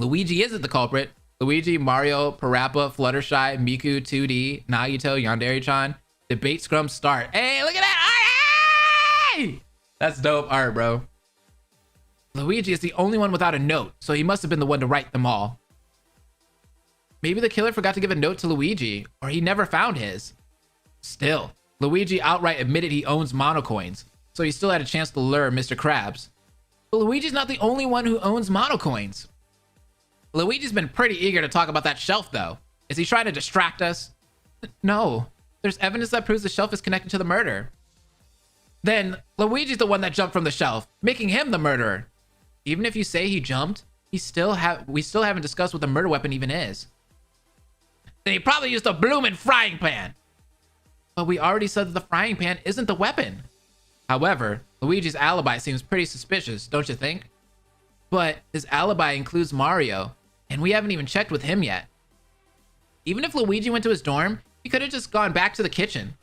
Luigi isn't the culprit. Luigi, Mario, Parappa, Fluttershy, Miku, 2D, Nagito, Yandere-chan. Debate Scrum start. Hey, look at that! Hey! That's dope art, bro. Luigi is the only one without a note, so he must have been the one to write them all. Maybe the killer forgot to give a note to Luigi, or he never found his. Still, Luigi outright admitted he owns monocoins, so he still had a chance to lure Mr. Krabs. But Luigi's not the only one who owns monocoins. Luigi's been pretty eager to talk about that shelf, though. Is he trying to distract us? No. There's evidence that proves the shelf is connected to the murder. Then, Luigi's the one that jumped from the shelf, making him the murderer. Even if you say he jumped, we still haven't discussed what the murder weapon even is. Then he probably used a bloomin' frying pan. But we already said that the frying pan isn't the weapon. However, Luigi's alibi seems pretty suspicious, don't you think? But his alibi includes Mario, and we haven't even checked with him yet. Even if Luigi went to his dorm, he could have just gone back to the kitchen.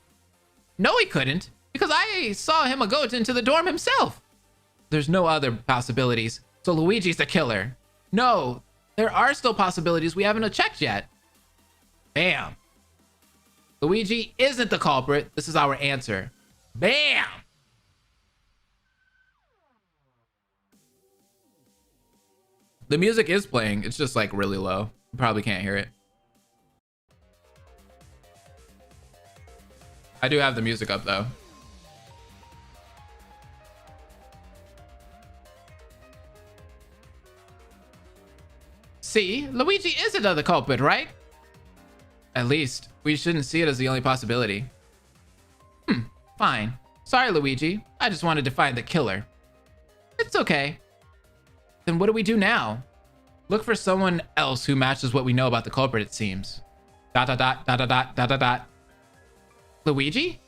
No, he couldn't, because I saw him go into the dorm himself. There's no other possibilities, so Luigi's the killer. No, there are still possibilities we haven't checked yet. Bam. Luigi isn't the culprit. This is our answer. Bam. The music is playing. It's just like really low. You probably can't hear it. I do have the music up though. See, Luigi is another culprit, right? At least, we shouldn't see it as the only possibility. Fine. Sorry, Luigi. I just wanted to find the killer. It's okay. Then what do we do now? Look for someone else who matches what we know about the culprit, it seems. ... Luigi?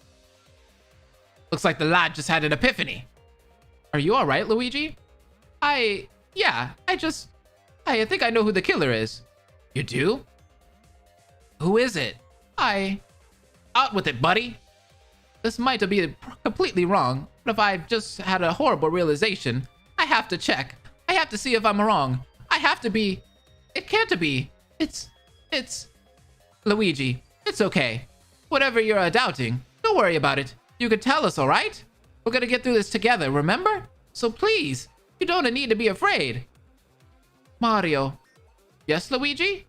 Looks like the lad just had an epiphany. Are you alright, Luigi? I think I know who the killer is. You do? Who is it? Out with it, buddy. This might be completely wrong, but if I've just had a horrible realization, I have to check. I have to see if I'm wrong. It can't be. It's Luigi. It's okay. Whatever you're doubting, don't worry about it. You can tell us, alright? We're gonna get through this together, remember? So please, you don't need to be afraid. Mario. Yes, Luigi?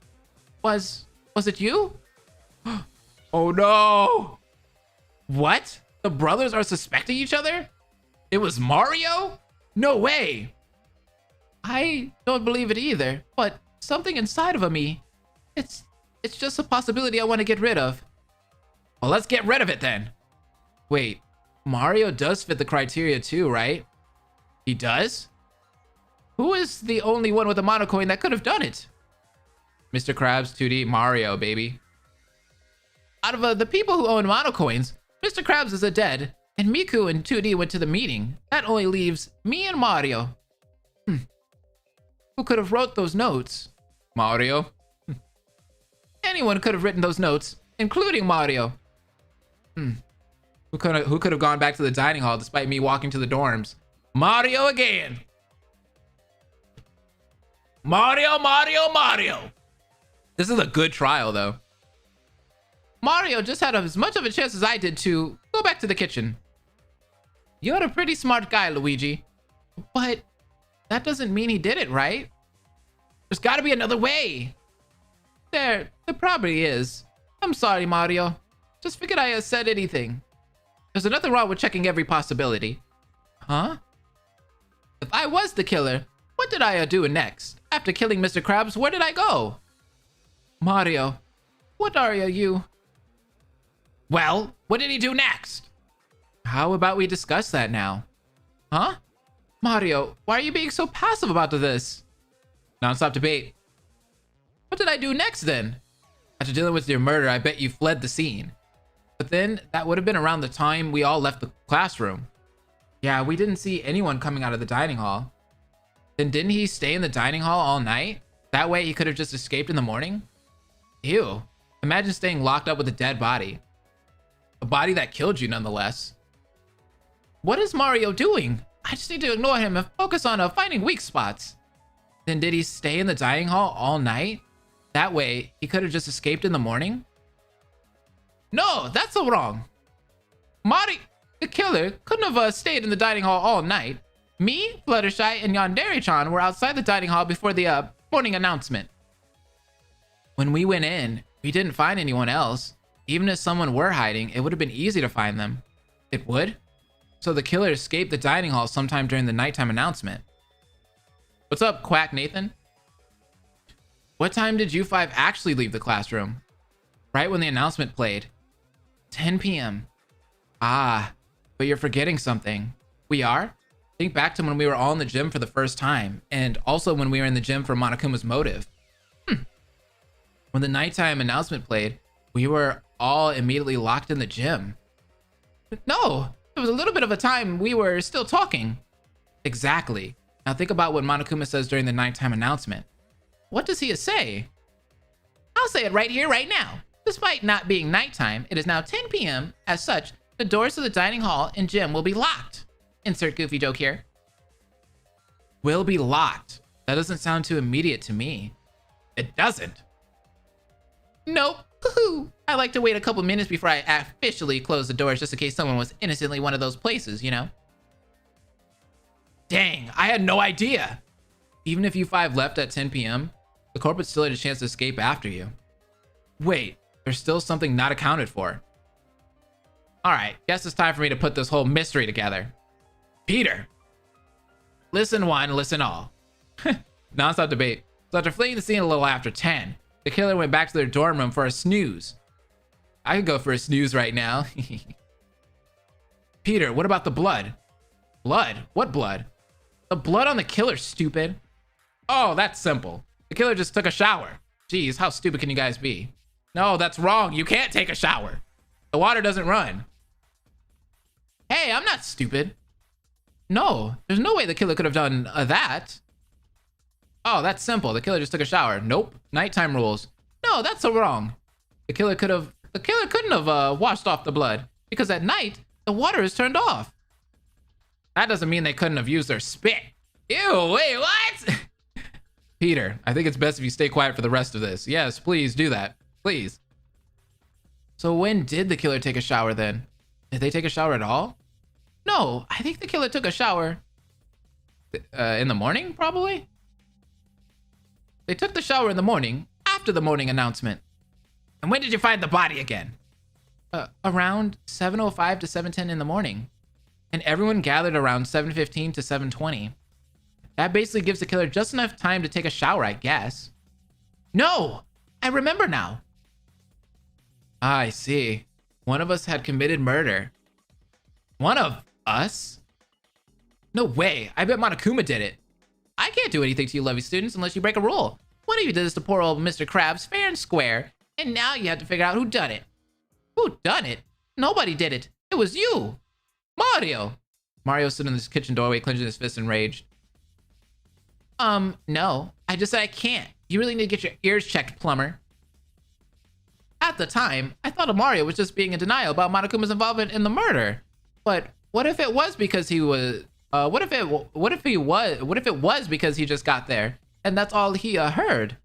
Was it you? Oh no! What? The brothers are suspecting each other? It was Mario? No way! I don't believe it either, but something inside of me, it's just a possibility I want to get rid of. Well, let's get rid of it then. Wait, Mario does fit the criteria too, right? He does? Who is the only one with a monocoin that could have done it? Mr. Krabs, 2D, Mario, baby. Out of the people who own monocoins, Mr. Krabs is dead, and Miku and 2D went to the meeting. That only leaves me and Mario. Who could have wrote those notes? Mario. Anyone could have written those notes, including Mario. Who could have gone back to the dining hall despite me walking to the dorms? Mario again. Mario, Mario, Mario. This is a good trial, though. Mario just had as much of a chance as I did to go back to the kitchen. You're a pretty smart guy, Luigi. But that doesn't mean he did it, right? There's gotta be another way. There probably is. I'm sorry, Mario. Just figured I said anything. There's nothing wrong with checking every possibility. Huh? If I was the killer, what did I do next? After killing Mr. Krabs, where did I go? Mario, what are you? Well, what did he do next? How about we discuss that now? Huh? Mario, why are you being so passive about this? Non-stop debate. What did I do next then? After dealing with your murder, I bet you fled the scene. But then, that would have been around the time we all left the classroom. Yeah, we didn't see anyone coming out of the dining hall. Then didn't he stay in the dining hall all night? That way he could have just escaped in the morning? Ew. Imagine staying locked up with a dead body. A body that killed you nonetheless. What is Mario doing? I just need to ignore him and focus on finding weak spots. Then did he stay in the dining hall all night? That way he could have just escaped in the morning? No, that's so wrong. Mario, the killer, couldn't have stayed in the dining hall all night. Me, Fluttershy, and Yandere-chan were outside the dining hall before the morning announcement. When we went in, we didn't find anyone else. Even if someone were hiding, it would have been easy to find them. It would? So the killer escaped the dining hall sometime during the nighttime announcement. What's up, Quack Nathan? What time did you five actually leave the classroom? Right when the announcement played. 10 p.m. Ah, but you're forgetting something. We are? Think back to when we were all in the gym for the first time, and also when we were in the gym for Monokuma's motive. When the nighttime announcement played, we were all immediately locked in the gym. No, there was a little bit of a time we were still talking. Exactly. Now think about what Monokuma says during the nighttime announcement. What does he say? I'll say it right here, right now. Despite not being nighttime, it is now 10 p.m. As such, the doors to the dining hall and gym will be locked. Insert goofy joke here. Will be locked. That doesn't sound too immediate to me. It doesn't. Nope. I like to wait a couple minutes before I officially close the doors just in case someone was innocently one of those places, you know? Dang, I had no idea. Even if you five left at 10 p.m., the corporate still had a chance to escape after you. Wait, there's still something not accounted for. Alright, guess it's time for me to put this whole mystery together. Peter. Listen one, listen all. Non-stop debate. So after fleeing the scene a little after 10, the killer went back to their dorm room for a snooze. I could go for a snooze right now. Peter, what about the blood? Blood? What blood? The blood on the killer, stupid. Oh, that's simple. The killer just took a shower. Jeez, how stupid can you guys be? No, that's wrong. You can't take a shower. The water doesn't run. Hey, I'm not stupid. No, there's no way the killer could have done that. Oh, that's simple. The killer just took a shower. Nope. Nighttime rules. No, that's so wrong. The killer couldn't have washed off the blood because at night the water is turned off. That doesn't mean they couldn't have used their spit. Ew, wait, what? Peter, I think it's best if you stay quiet for the rest of this. Yes, please do that. Please. So when did the killer take a shower then? Did they take a shower at all? No, I think the killer took a shower in the morning, probably. They took the shower in the morning after the morning announcement. And when did you find the body again? Around 7:05 to 7:10 in the morning. And everyone gathered around 7:15 to 7:20. That basically gives the killer just enough time to take a shower, I guess. No! I remember now. Ah, I see. One of us had committed murder. One of us? No way. I bet Monokuma did it. I can't do anything to you lovely students unless you break a rule. One of you did this to poor old Mr. Krabs fair and square, and now you have to figure out who done it. Who done it? Nobody did it. It was you. Mario. Mario stood in this kitchen doorway, clenching his fist in rage. No. I just said I can't. You really need to get your ears checked, plumber. At the time, I thought Mario was just being in denial about Monokuma's involvement in the murder. But what if it was because he was... what if it was because he just got there and that's all he heard?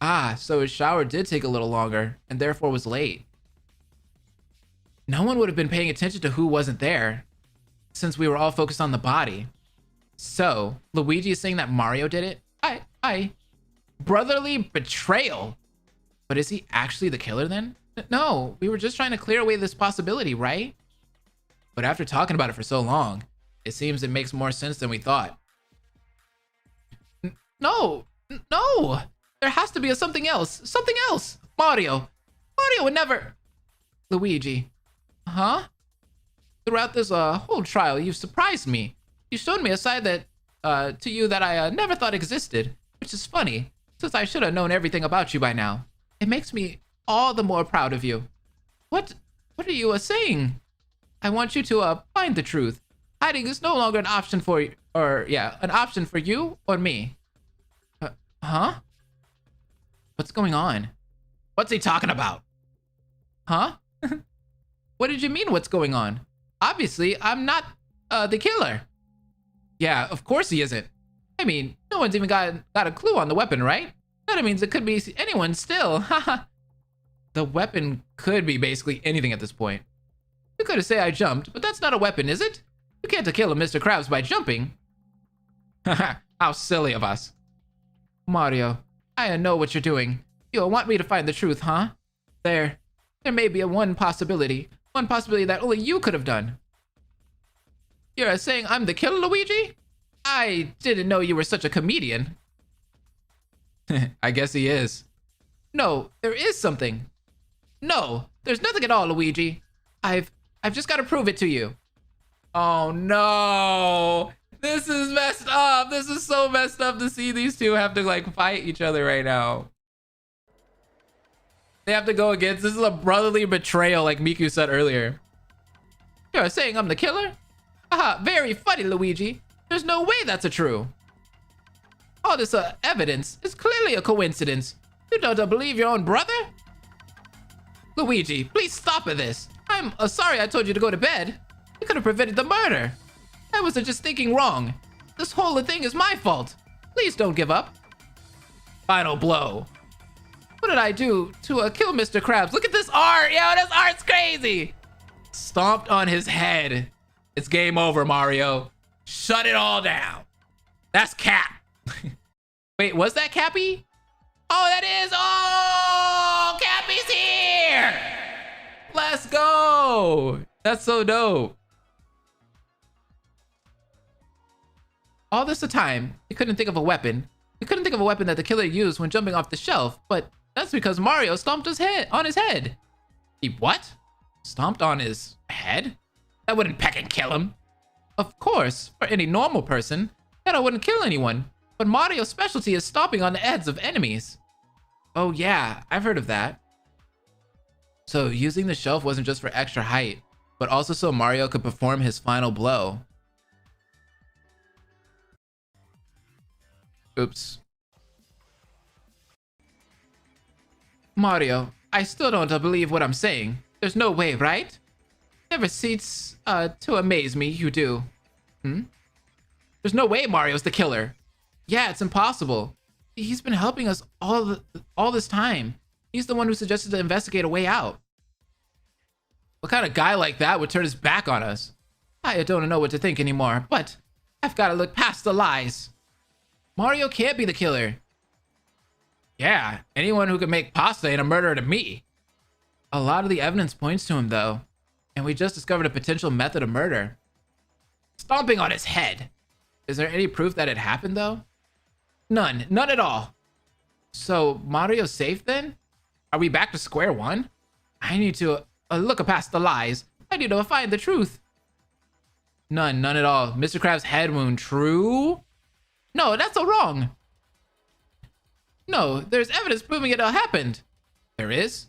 Ah, so his shower did take a little longer and therefore was late. No one would have been paying attention to who wasn't there since we were all focused on the body. So Luigi is saying that Mario did it? Brotherly betrayal. But is he actually the killer then? No, we were just trying to clear away this possibility, right? But after talking about it for so long, it seems it makes more sense than we thought. No. There has to be something else. Something else. Mario would never... Luigi. Huh? Throughout this whole trial, you've surprised me. You showed me a side that, to you that I never thought existed, which is funny, since I should have known everything about you by now. It makes me all the more proud of you. What are you saying? I want you to find the truth. Hiding is no longer an option for you, an option for you or me. Huh? What's going on? What's he talking about? Huh? What did you mean, what's going on? Obviously, I'm not the killer. Yeah, of course he isn't. I mean, no one's even got a clue on the weapon, right? That means it could be anyone still. Haha. The weapon could be basically anything at this point. You could have said I jumped, but that's not a weapon, is it? You can't kill a Mr. Krabs by jumping. Haha, how silly of us. Mario, I know what you're doing. You want me to find the truth, huh? There may be one possibility that only you could have done. You're saying I'm the killer, Luigi? I didn't know you were such a comedian. I guess he is. No, there is something. No, there's nothing at all, Luigi. I've just got to prove it to you. Oh no. This is messed up. This is so messed up to see these two have to like fight each other right now. They have to go against, this is a brotherly betrayal like Miku said earlier. You're saying I'm the killer? Haha, very funny, Luigi. There's no way that's true. All this evidence is clearly a coincidence. You don't believe your own brother? Luigi, please stop at this. I'm sorry I told you to go to bed. You could have prevented the murder. I was just thinking wrong. This whole thing is my fault. Please don't give up. Final blow. What did I do to kill Mr. Krabs? Look at this art. Yo, this art's crazy. Stomped on his head. It's game over, Mario. Shut it all down. That's Cap. Wait, was that Cappy? Oh, that is. Oh, Cappy's here. Let's go. That's so dope. All this time, he couldn't think of a weapon. He couldn't think of a weapon that the killer used when jumping off the shelf, but that's because Mario stomped on his head. He what? Stomped on his head? That wouldn't peck and kill him. Of course, for any normal person, that wouldn't kill anyone. But Mario's specialty is stomping on the heads of enemies. Oh yeah, I've heard of that. So using the shelf wasn't just for extra height, but also so Mario could perform his final blow. Oops. Mario, I still don't believe what I'm saying. There's no way, right? Never cease to amaze me, you do. There's no way Mario's the killer. Yeah, it's impossible. He's been helping us all this time. He's the one who suggested to investigate a way out. What kind of guy like that would turn his back on us? I don't know what to think anymore, but I've got to look past the lies. Mario can't be the killer. Yeah, anyone who could make pasta ain't a murderer to me. A lot of the evidence points to him, though. And we just discovered a potential method of murder. Stomping on his head. Is there any proof that it happened, though? None. None at all. So, Mario's safe, then? Are we back to square one? I need to look past the lies. I need to find the truth. None at all. Mr. Krabs' head wound, true? No, that's so wrong. No, there's evidence proving it all happened. There is?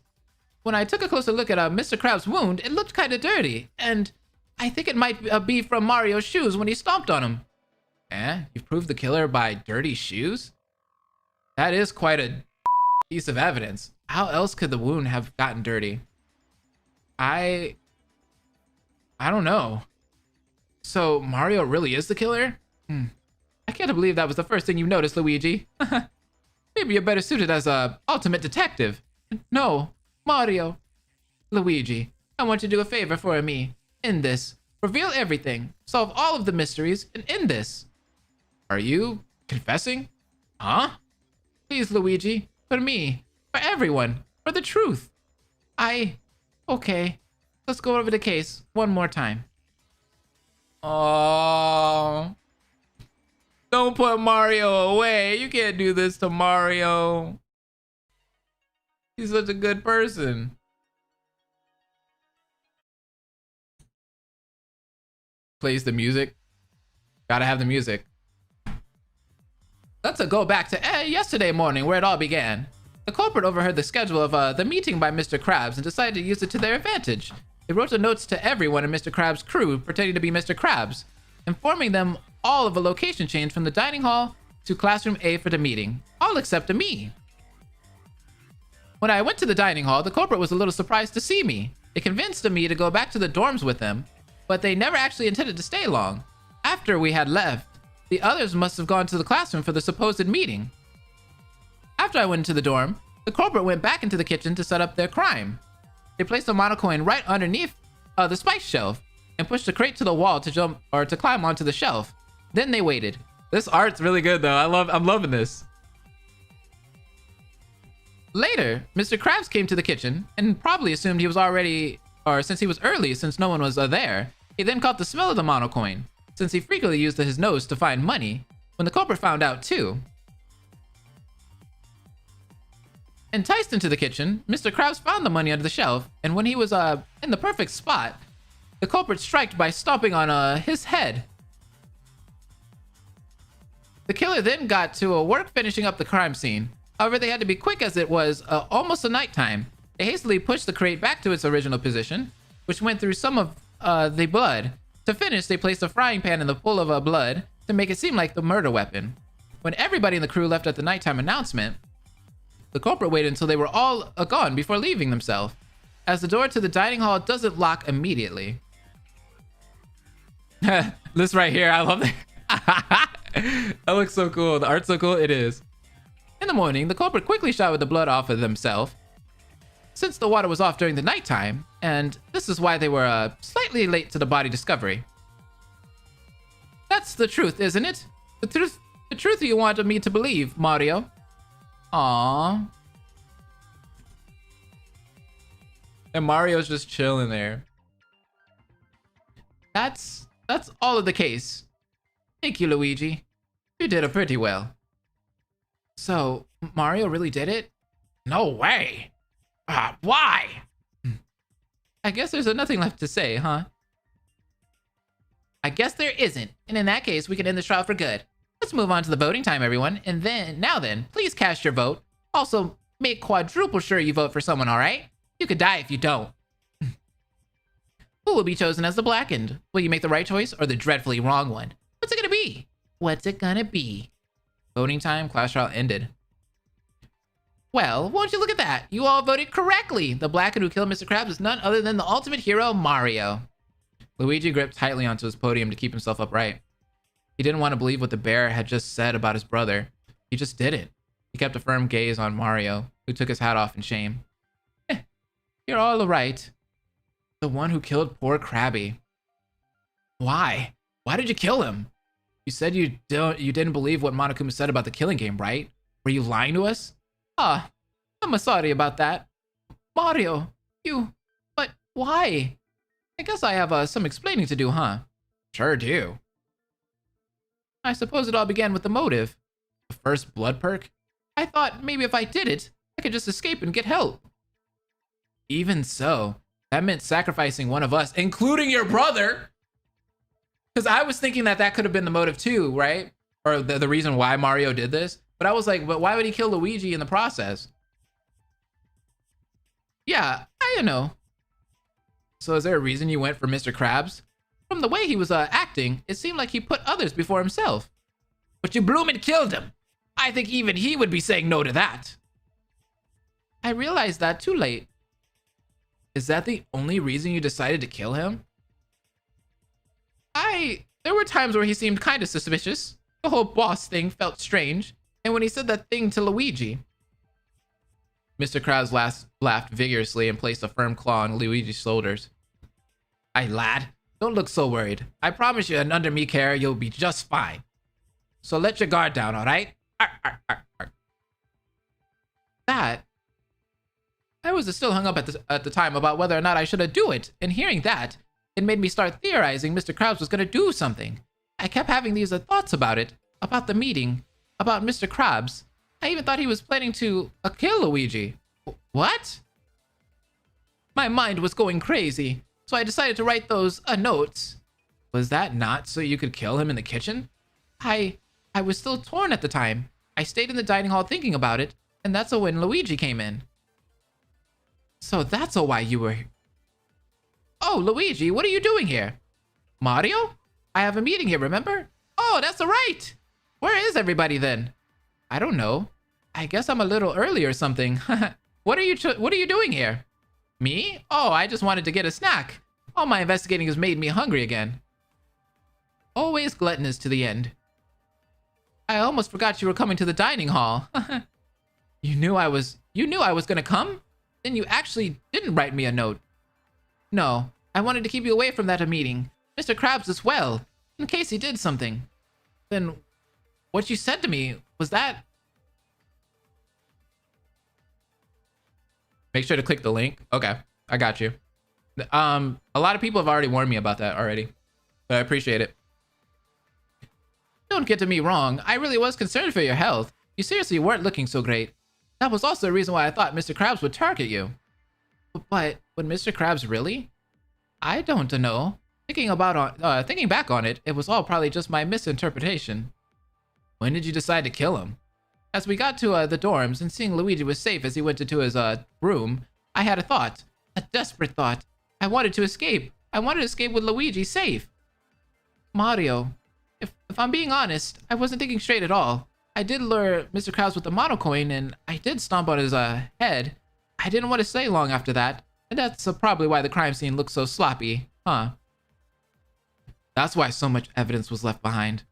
When I took a closer look at Mr. Krabs' wound, it looked kind of dirty, and I think it might be from Mario's shoes when he stomped on him. You proved the killer by dirty shoes? That is quite a piece of evidence. How else could the wound have gotten dirty? I don't know. So Mario really is the killer? I can't believe that was the first thing you noticed, Luigi. Maybe you're better suited as a ultimate detective. No, Mario. Luigi, I want you to do a favor for me. In this, reveal everything, solve all of the mysteries, and end this. Are you confessing? Huh? Please, Luigi, for me, for everyone, for the truth. Okay, let's go over the case one more time. Oh. Don't put Mario away. You can't do this to Mario. He's such a good person. Plays the music. Gotta have the music. Let's go back to yesterday morning where it all began. The culprit overheard the schedule of the meeting by Mr. Krabs and decided to use it to their advantage. They wrote the notes to everyone in Mr. Krabs' crew pretending to be Mr. Krabs, informing them all of a location change from the dining hall to classroom A for the meeting, all except me. When I went to the dining hall, the culprit was a little surprised to see me. They convinced me to go back to the dorms with them, but they never actually intended to stay long. After we had left, the others must have gone to the classroom for the supposed meeting. After I went into the dorm, the culprit went back into the kitchen to set up their crime. They placed a monocoin right underneath the spice shelf and pushed the crate to the wall to climb onto the shelf. Then they waited. This art's really good though. I'm loving this. Later, Mr. Krabs came to the kitchen and probably assumed he was already, or since he was early, since no one was there, he then caught the smell of the mono coin, since he frequently used his nose to find money, when the culprit found out too. Enticed into the kitchen, Mr. Krabs found the money under the shelf, and when he was in the perfect spot, the culprit struck by stomping on his head. The killer then got to work finishing up the crime scene. However, they had to be quick as it was almost a nighttime. They hastily pushed the crate back to its original position, which went through some of the blood. To finish, they placed a frying pan in the pool of blood to make it seem like the murder weapon. When everybody in the crew left at the nighttime announcement, the culprit waited until they were all gone before leaving themselves, as the door to the dining hall doesn't lock immediately. This right here, I love it. That looks so cool. The art's so cool. It is. In the morning, the culprit quickly showered the blood off of himself, since the water was off during the nighttime, and this is why they were slightly late to the body discovery. That's the truth, isn't it? The truth you wanted me to believe, Mario. Aww. And Mario's just chilling there. That's all of the case. Thank you, Luigi. You did it pretty well. So, Mario really did it? No way! Why? I guess there's nothing left to say, huh? I guess there isn't. And in that case, we can end this trial for good. Let's move on to the voting time, everyone. And now then, please cast your vote. Also, make quadruple sure you vote for someone, alright? You could die if you don't. Who will be chosen as the blackened? Will you make the right choice or the dreadfully wrong one? What's it gonna be? What's it gonna be? Voting time, class trial ended. Well, won't you look at that? You all voted correctly. The blackened who killed Mr. Krabs is none other than the ultimate hero, Mario. Luigi gripped tightly onto his podium to keep himself upright. He didn't want to believe what the bear had just said about his brother. He just didn't. He kept a firm gaze on Mario, who took his hat off in shame. You're all right. The one who killed poor Krabby. Why? Why did you kill him? You said you didn't believe what Monokuma said about the killing game, right? Were you lying to us? I'm sorry about that. Mario, but why? I guess I have some explaining to do, huh? Sure do. I suppose it all began with the motive. The first blood perk? I thought maybe if I did it, I could just escape and get help. Even so, that meant sacrificing one of us, including your brother. Because I was thinking that could have been the motive too, right? Or the reason why Mario did this. But I was like, but why would he kill Luigi in the process? Yeah, I know. So is there a reason you went for Mr. Krabs? From the way he was acting, it seemed like he put others before himself. But you bloomin' killed him. I think even he would be saying no to that. I realized that too late. Is that the only reason you decided to kill him? There were times where he seemed kind of suspicious. The whole boss thing felt strange. And when he said that thing to Luigi. Mr. Krabs laughed vigorously and placed a firm claw on Luigi's shoulders. Aye, lad, don't look so worried. I promise you, and under me care, you'll be just fine. So let your guard down, alright? That... I was still hung up at the time about whether or not I should do it, and hearing that, it made me start theorizing Mr. Krabs was gonna do something. I kept having these thoughts about it, about the meeting, about Mr. Krabs. I even thought he was planning to kill Luigi. What? My mind was going crazy, so I decided to write those notes. Was that not so you could kill him in the kitchen? I was still torn at the time. I stayed in the dining hall thinking about it, and that's when Luigi came in. So that's why you were... Oh, Luigi, what are you doing here? Mario? I have a meeting here, remember? Oh, that's right. Where is everybody then? I don't know. I guess I'm a little early or something. What are you doing here? Me? Oh, I just wanted to get a snack. All my investigating has made me hungry again. Always gluttonous to the end. I almost forgot you were coming to the dining hall. You knew I was gonna come? Then you actually didn't write me a note. No, I wanted to keep you away from that meeting. Mr. Krabs as well, in case he did something. Then, what you said to me, was that... Make sure to click the link. Okay, I got you. A lot of people have already warned me about that already, but I appreciate it. Don't get me wrong. I really was concerned for your health. You seriously weren't looking so great. That was also the reason why I thought Mr. Krabs would target you. But would Mr. Krabs really? I don't know. Thinking back on it, it was all probably just my misinterpretation. When did you decide to kill him? As we got to the dorms and seeing Luigi was safe as he went into his room, I had a thought. A desperate thought. I wanted to escape. I wanted to escape with Luigi safe. Mario, if I'm being honest, I wasn't thinking straight at all. I did lure Mr. Krabs with the mono coin and I did stomp on his head. I didn't want to stay long after that. And that's probably why the crime scene looks so sloppy, huh? That's why so much evidence was left behind.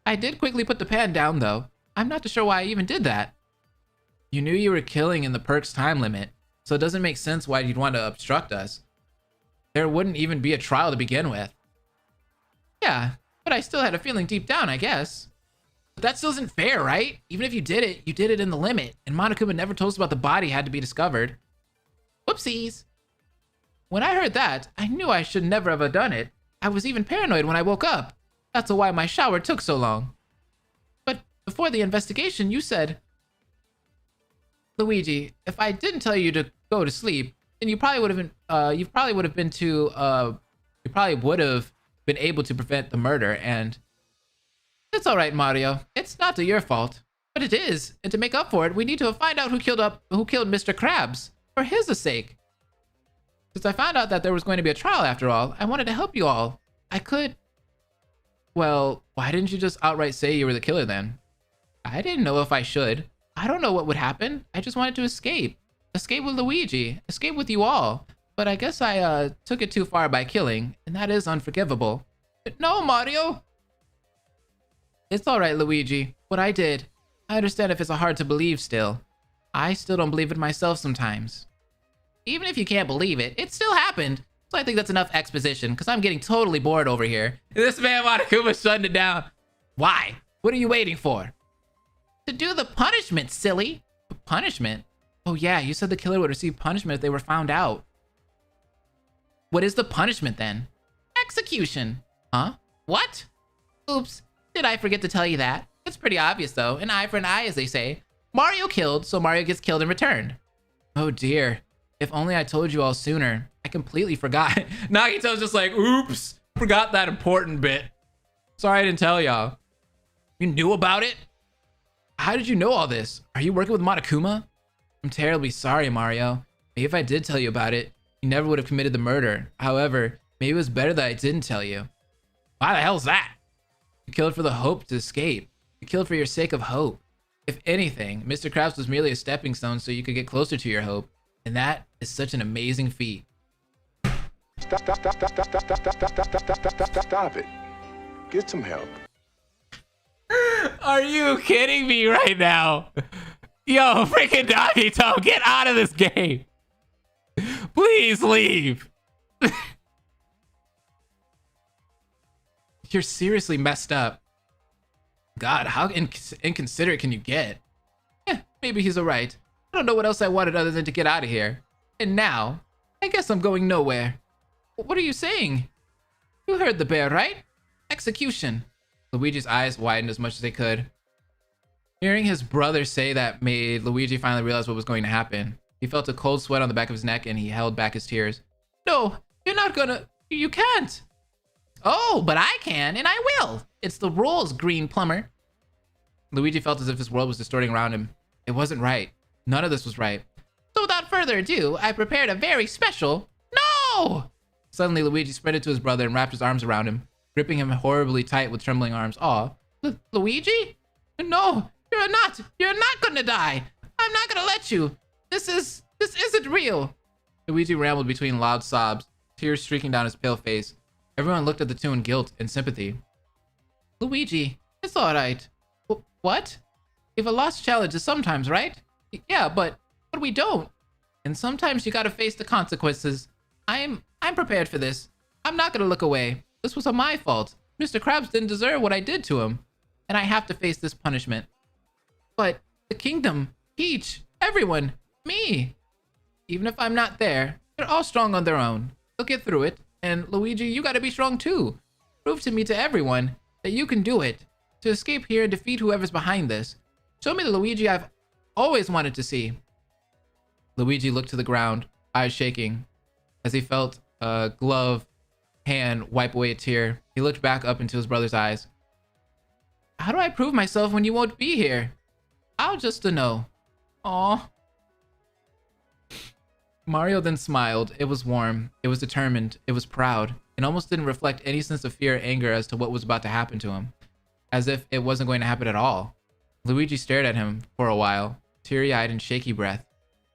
I did quickly put the pan down though. I'm not too sure why I even did that. You knew you were killing in the perk's time limit, so it doesn't make sense why you'd want to obstruct us. There wouldn't even be a trial to begin with. Yeah, but I still had a feeling deep down, I guess. But that still isn't fair, right? Even if you did it in the limit, and Monokuma never told us about the body had to be discovered. Whoopsies. When I heard that, I knew I should never have done it. I was even paranoid when I woke up. That's why my shower took so long. But before the investigation, you said, Luigi, if I didn't tell you to go to sleep, then you probably would have been able to prevent the murder, and it's all right, Mario. It's not your fault, but it is, and to make up for it, we need to find out who killed Mr. Krabs for his sake. Since I found out that there was going to be a trial after all, I wanted to help you all. I could. Well, why didn't you just outright say you were the killer then? I didn't know if I should. I don't know what would happen. I just wanted to escape. Escape with Luigi. Escape with you all. But I guess I took it too far by killing, and that is unforgivable. No, Mario! It's alright, Luigi. What I did. I understand if it's hard to believe still. I still don't believe it myself sometimes. Even if you can't believe it, it still happened. So I think that's enough exposition, because I'm getting totally bored over here. This man Monokuma's shutting it down. Why? What are you waiting for? To do the punishment, silly. Punishment? Oh yeah, you said the killer would receive punishment if they were found out. What is the punishment then? Execution. Huh? What? Oops, did I forget to tell you that? It's pretty obvious though, an eye for an eye as they say. Mario killed, so Mario gets killed in return. Oh dear, if only I told you all sooner. I completely forgot. Nagito's just like, oops, forgot that important bit. Sorry I didn't tell y'all. You knew about it? How did you know all this? Are you working with Monokuma? I'm terribly sorry, Mario. Maybe if I did tell you about it, you never would have committed the murder. However, maybe it was better that I didn't tell you. Why the hell's that? You killed for the hope to escape. You killed for your sake of hope. If anything, Mr. Krabs was merely a stepping stone so you could get closer to your hope. And that is such an amazing feat. Stop it. Get some help. Are you kidding me right now? Yo, freaking Nagito, get out of this game. Please leave. You're seriously messed up. God, how inconsiderate can you get? Maybe he's alright. I don't know what else I wanted other than to get out of here. And now, I guess I'm going nowhere. What are you saying? You heard the bear, right? Execution. Luigi's eyes widened as much as they could. Hearing his brother say that made Luigi finally realize what was going to happen. He felt a cold sweat on the back of his neck and he held back his tears. No, you're not gonna... You can't. Oh, but I can, and I will. It's the rules, green plumber. Luigi felt as if his world was distorting around him. It wasn't right. None of this was right. So without further ado, I prepared a very special... No! Suddenly, Luigi sprinted to his brother and wrapped his arms around him, gripping him horribly tight with trembling arms. Aw. Luigi? No, you're not gonna die. I'm not gonna let you. This isn't real. Luigi rambled between loud sobs, tears streaking down his pale face. Everyone looked at the two in guilt and sympathy. Luigi, it's alright. What? If a lost challenge is sometimes, right? Yeah, but we don't. And sometimes you gotta face the consequences. I'm prepared for this. I'm not gonna look away. This was my fault. Mr. Krabs didn't deserve what I did to him. And I have to face this punishment. But the kingdom, Peach, everyone, me. Even if I'm not there, they're all strong on their own. They'll get through it. And Luigi, you gotta be strong too. Prove to me, to everyone, that you can do it. To escape here and defeat whoever's behind this. Show me the Luigi I've always wanted to see. Luigi looked to the ground, eyes shaking, as he felt a gloved hand wipe away a tear. He looked back up into his brother's eyes. How do I prove myself when you won't be here? I'll just know. Aw. Mario then smiled. It was warm. It was determined. It was proud. It almost didn't reflect any sense of fear or anger as to what was about to happen to him. As if it wasn't going to happen at all. Luigi stared at him for a while, teary-eyed and shaky breath.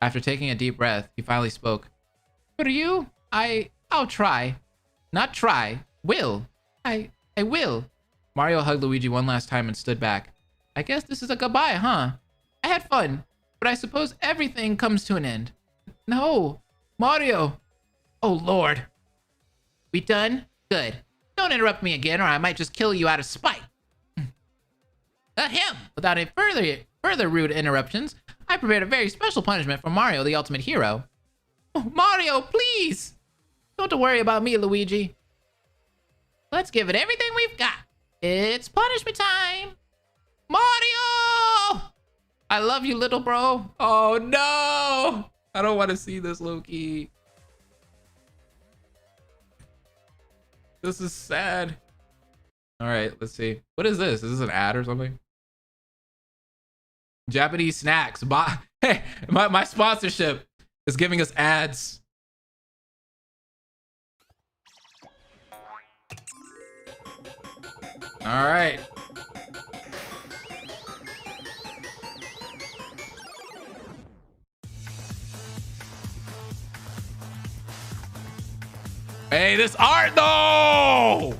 After taking a deep breath, he finally spoke. For you, I'll try. Not try. Will. I will. Mario hugged Luigi one last time and stood back. I guess this is a goodbye, huh? I had fun, but I suppose everything comes to an end. No. Mario. Oh, Lord. We done? Good. Don't interrupt me again or I might just kill you out of spite. Him. Without any further rude interruptions, I prepared a very special punishment for Mario, the ultimate hero. Oh, Mario, please! Don't worry about me, Luigi. Let's give it everything we've got. It's punishment time! Mario! I love you, little bro. Oh, no! I don't want to see this, Loki. This is sad. All right, let's see. What is this? Is this an ad or something? Japanese snacks. Hey, my sponsorship is giving us ads. All right. Hey, this art though.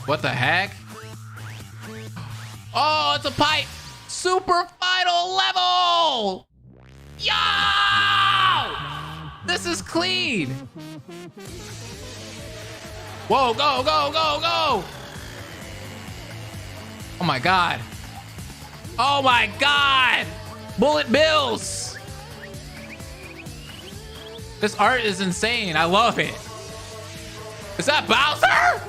What the heck? Oh, it's a pipe. Super final level. Yo! This is clean. Whoa, go, go, go, go. Oh my God. Oh my God. Bullet bills. This art is insane. I love it. Is that Bowser?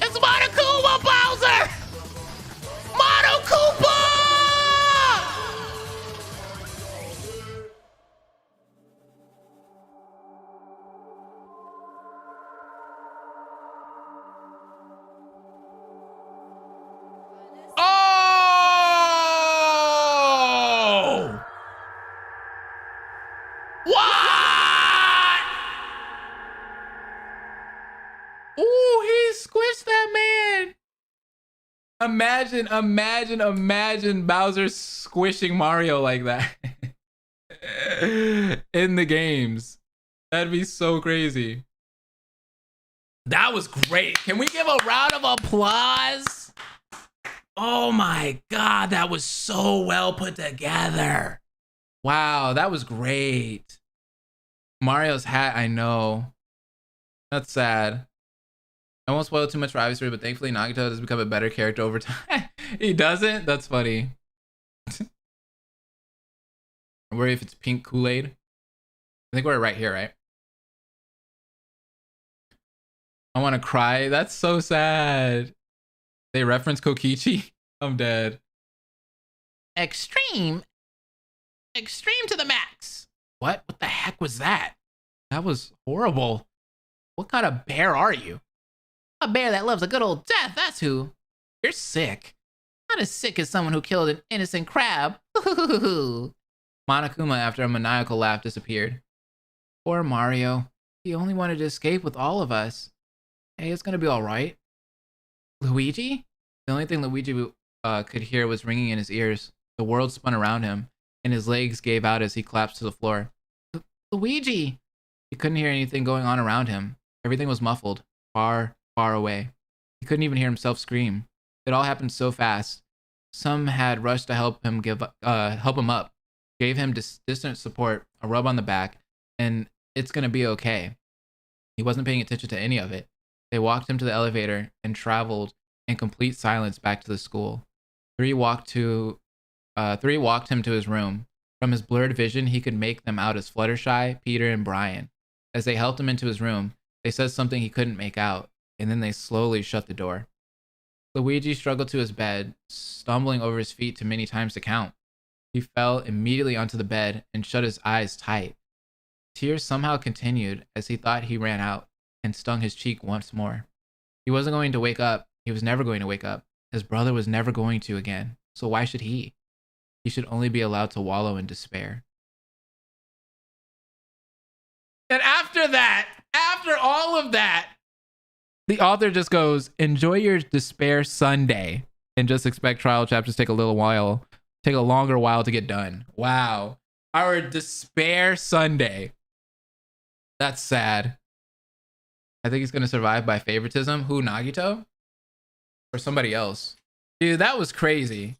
It's Monokuma, Bowser! Monokuma! Oh! What? Ooh, he squished that man. Imagine Bowser squishing Mario like that in the games. That'd be so crazy. That was great. Can we give a round of applause? Oh my God, that was so well put together. Wow, that was great. Mario's hat, I know. That's sad. I won't spoil too much for obvious reasons, but thankfully Nagito does become a better character over time. He doesn't? That's funny. I'm worried if it's pink Kool-Aid. I think we're right here, right? I want to cry. That's so sad. They reference Kokichi? I'm dead. Extreme. Extreme to the max. What? What the heck was that? That was horrible. What kind of bear are you? A bear that loves a good old death, that's who. You're sick. Not as sick as someone who killed an innocent crab. Monokuma, after a maniacal laugh, disappeared. Poor Mario. He only wanted to escape with all of us. Hey, it's gonna be alright. Luigi? The only thing Luigi could hear was ringing in his ears. The world spun around him, and his legs gave out as he collapsed to the floor. Luigi! He couldn't hear anything going on around him. Everything was muffled, far, far away. He couldn't even hear himself scream. It all happened so fast. Some had rushed to help him up, gave him distant support, a rub on the back, and it's gonna be okay. He wasn't paying attention to any of it. They walked him to the elevator and traveled in complete silence back to the school. Three walked him to his room. From his blurred vision, he could make them out as Fluttershy, Peter, and Brian. As they helped him into his room, they said something he couldn't make out, and then they slowly shut the door. Luigi struggled to his bed, stumbling over his feet too many times to count. He fell immediately onto the bed and shut his eyes tight. Tears somehow continued as he thought he ran out and stung his cheek once more. He wasn't going to wake up. He was never going to wake up. His brother was never going to again. So why should he? He should only be allowed to wallow in despair. And after that, after all of that, the author just goes, enjoy your despair Sunday and just expect trial chapters take a longer while to get done. Wow. Our despair Sunday. That's sad. I think he's going to survive by favoritism. Who, Nagito? Or somebody else? Dude, that was crazy.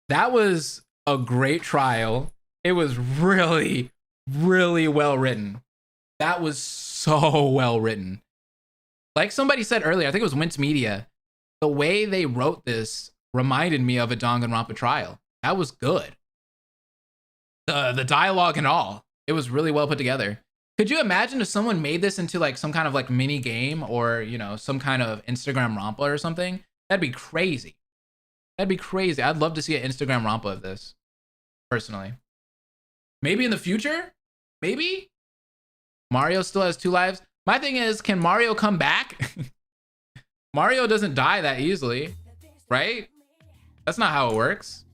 That was a great trial. It was really, really well written. That was so well written. Like somebody said earlier, I think it was Wince Media, the way they wrote this reminded me of a Danganronpa trial. That was good. The dialogue and all. It was really well put together. Could you imagine if someone made this into like some kind of like mini game or, you know, some kind of Instagram Rompa or something? That'd be crazy. That'd be crazy. I'd love to see an Instagram Rompa of this, personally. Maybe in the future? Maybe? Mario still has 2 lives. My thing is, can Mario come back? Mario doesn't die that easily, right? That's not how it works.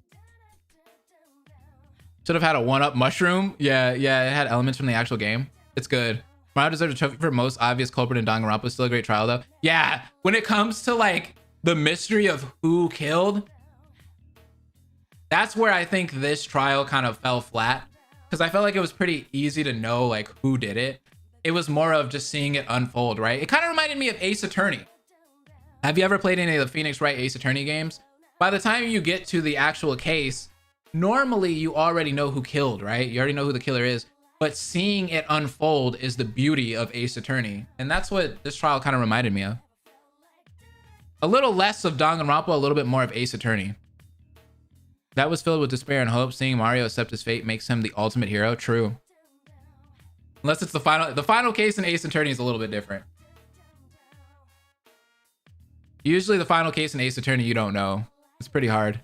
Should have had a 1-up mushroom. Yeah, it had elements from the actual game. It's good. Mario deserves a trophy for most obvious culprit in Danganronpa. Still a great trial though. Yeah, when it comes to like the mystery of who killed, that's where I think this trial kind of fell flat. Because I felt like it was pretty easy to know like who did it. It was more of just seeing it unfold, right? It kind of reminded me of Ace Attorney. Have you ever played any of the Phoenix Wright Ace Attorney games? By the time you get to the actual case, normally you already know who killed, right? You already know who the killer is. But seeing it unfold is the beauty of Ace Attorney. And that's what this trial kind of reminded me of. A little less of Danganronpa, a little bit more of Ace Attorney. That was filled with despair and hope. Seeing Mario accept his fate makes him the ultimate hero. True. Unless it's the final case in Ace Attorney is a little bit different. Usually the final case in Ace Attorney, you don't know. It's pretty hard.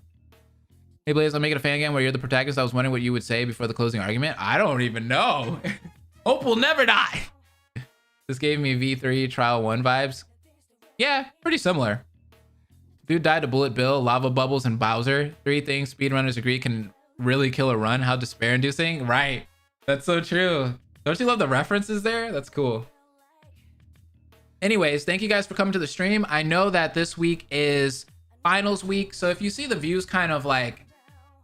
Hey Blaze, I'm making a fan game where you're the protagonist. I was wondering what you would say before the closing argument. I don't even know. Hope will never die. This gave me V3 Trial 1 vibes. Yeah, pretty similar. Dude died to Bullet Bill, Lava Bubbles, and Bowser. 3 things speedrunners agree can really kill a run. How despair-inducing. Right. That's so true. Don't you love the references there? That's cool. Anyways, thank you guys for coming to the stream. I know that this week is finals week, so if you see the views kind of like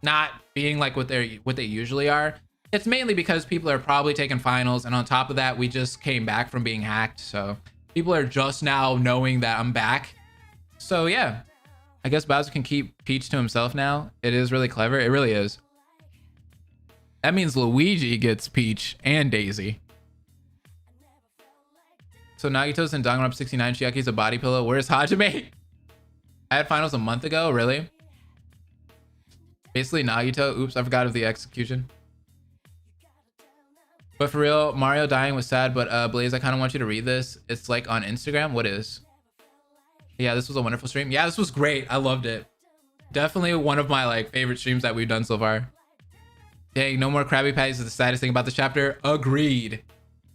not being like what they usually are, it's mainly because people are probably taking finals, and on top of that, we just came back from being hacked, so people are just now knowing that I'm back. So yeah, I guess Bowser can keep Peach to himself now. It is really clever. It really is. That means Luigi gets Peach and Daisy. So Nagito's in Danganronpa 69. Chiaki's a body pillow. Where's Hajime? I had finals a month ago. Really? Basically Nagito. Oops, I forgot of the execution. But for real, Mario dying was sad. But Blaze, I kind of want you to read this. It's like on Instagram. What is? Yeah, this was a wonderful stream. Yeah, this was great. I loved it. Definitely one of my like favorite streams that we've done so far. Dang, no more Krabby Patties is the saddest thing about the chapter. Agreed.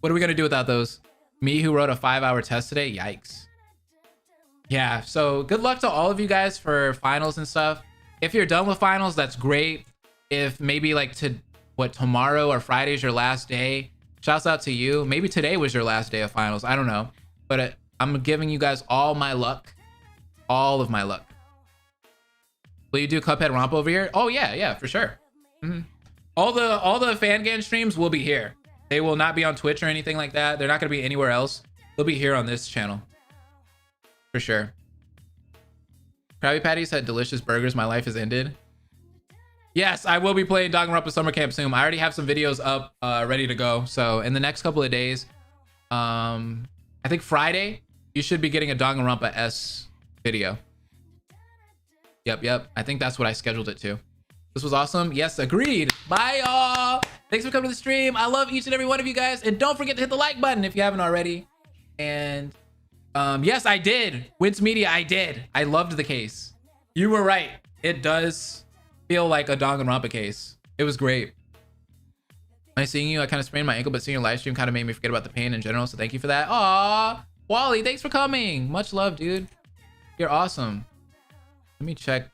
What are we gonna do without those? Me who wrote a 5-hour test today. Yikes. Yeah, so good luck to all of you guys for finals and stuff. If you're done with finals, that's great. If maybe like tomorrow or Friday is your last day, shouts out to you. Maybe today was your last day of finals. I don't know. But I'm giving you guys all my luck. All of my luck. Will you do Cuphead Romp over here? Oh yeah, for sure. All the Fangan streams will be here. They will not be on Twitch or anything like that. They're not going to be anywhere else. They'll be here on this channel. For sure. Krabby Patties had delicious burgers. My life has ended. Yes, I will be playing Danganronpa Summer Camp soon. I already have some videos up ready to go. So in the next couple of days, I think Friday, You should be getting a Danganronpa S video. Yep. I think that's what I scheduled it to. This was awesome. Yes, agreed. Bye, y'all. Thanks for coming to the stream. I love each and every one of you guys. And don't forget to hit the like button if you haven't already. And yes, I did. Wince Media, I did. I loved the case. You were right. It does feel like a Danganronpa case. It was great. Nice seeing you. I kind of sprained my ankle, but seeing your live stream kind of made me forget about the pain in general. So thank you for that. Aw, Wally, thanks for coming. Much love, dude. You're awesome. Let me check.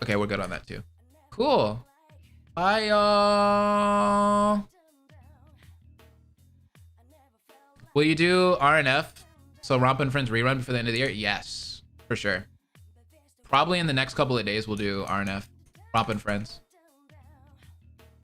Okay, we're good on that too. Cool. Bye, y'all. Will you do RNF? So Rompa and Friends rerun before the end of the year? Yes, for sure. Probably in the next couple of days, we'll do RNF. Rompa and Friends.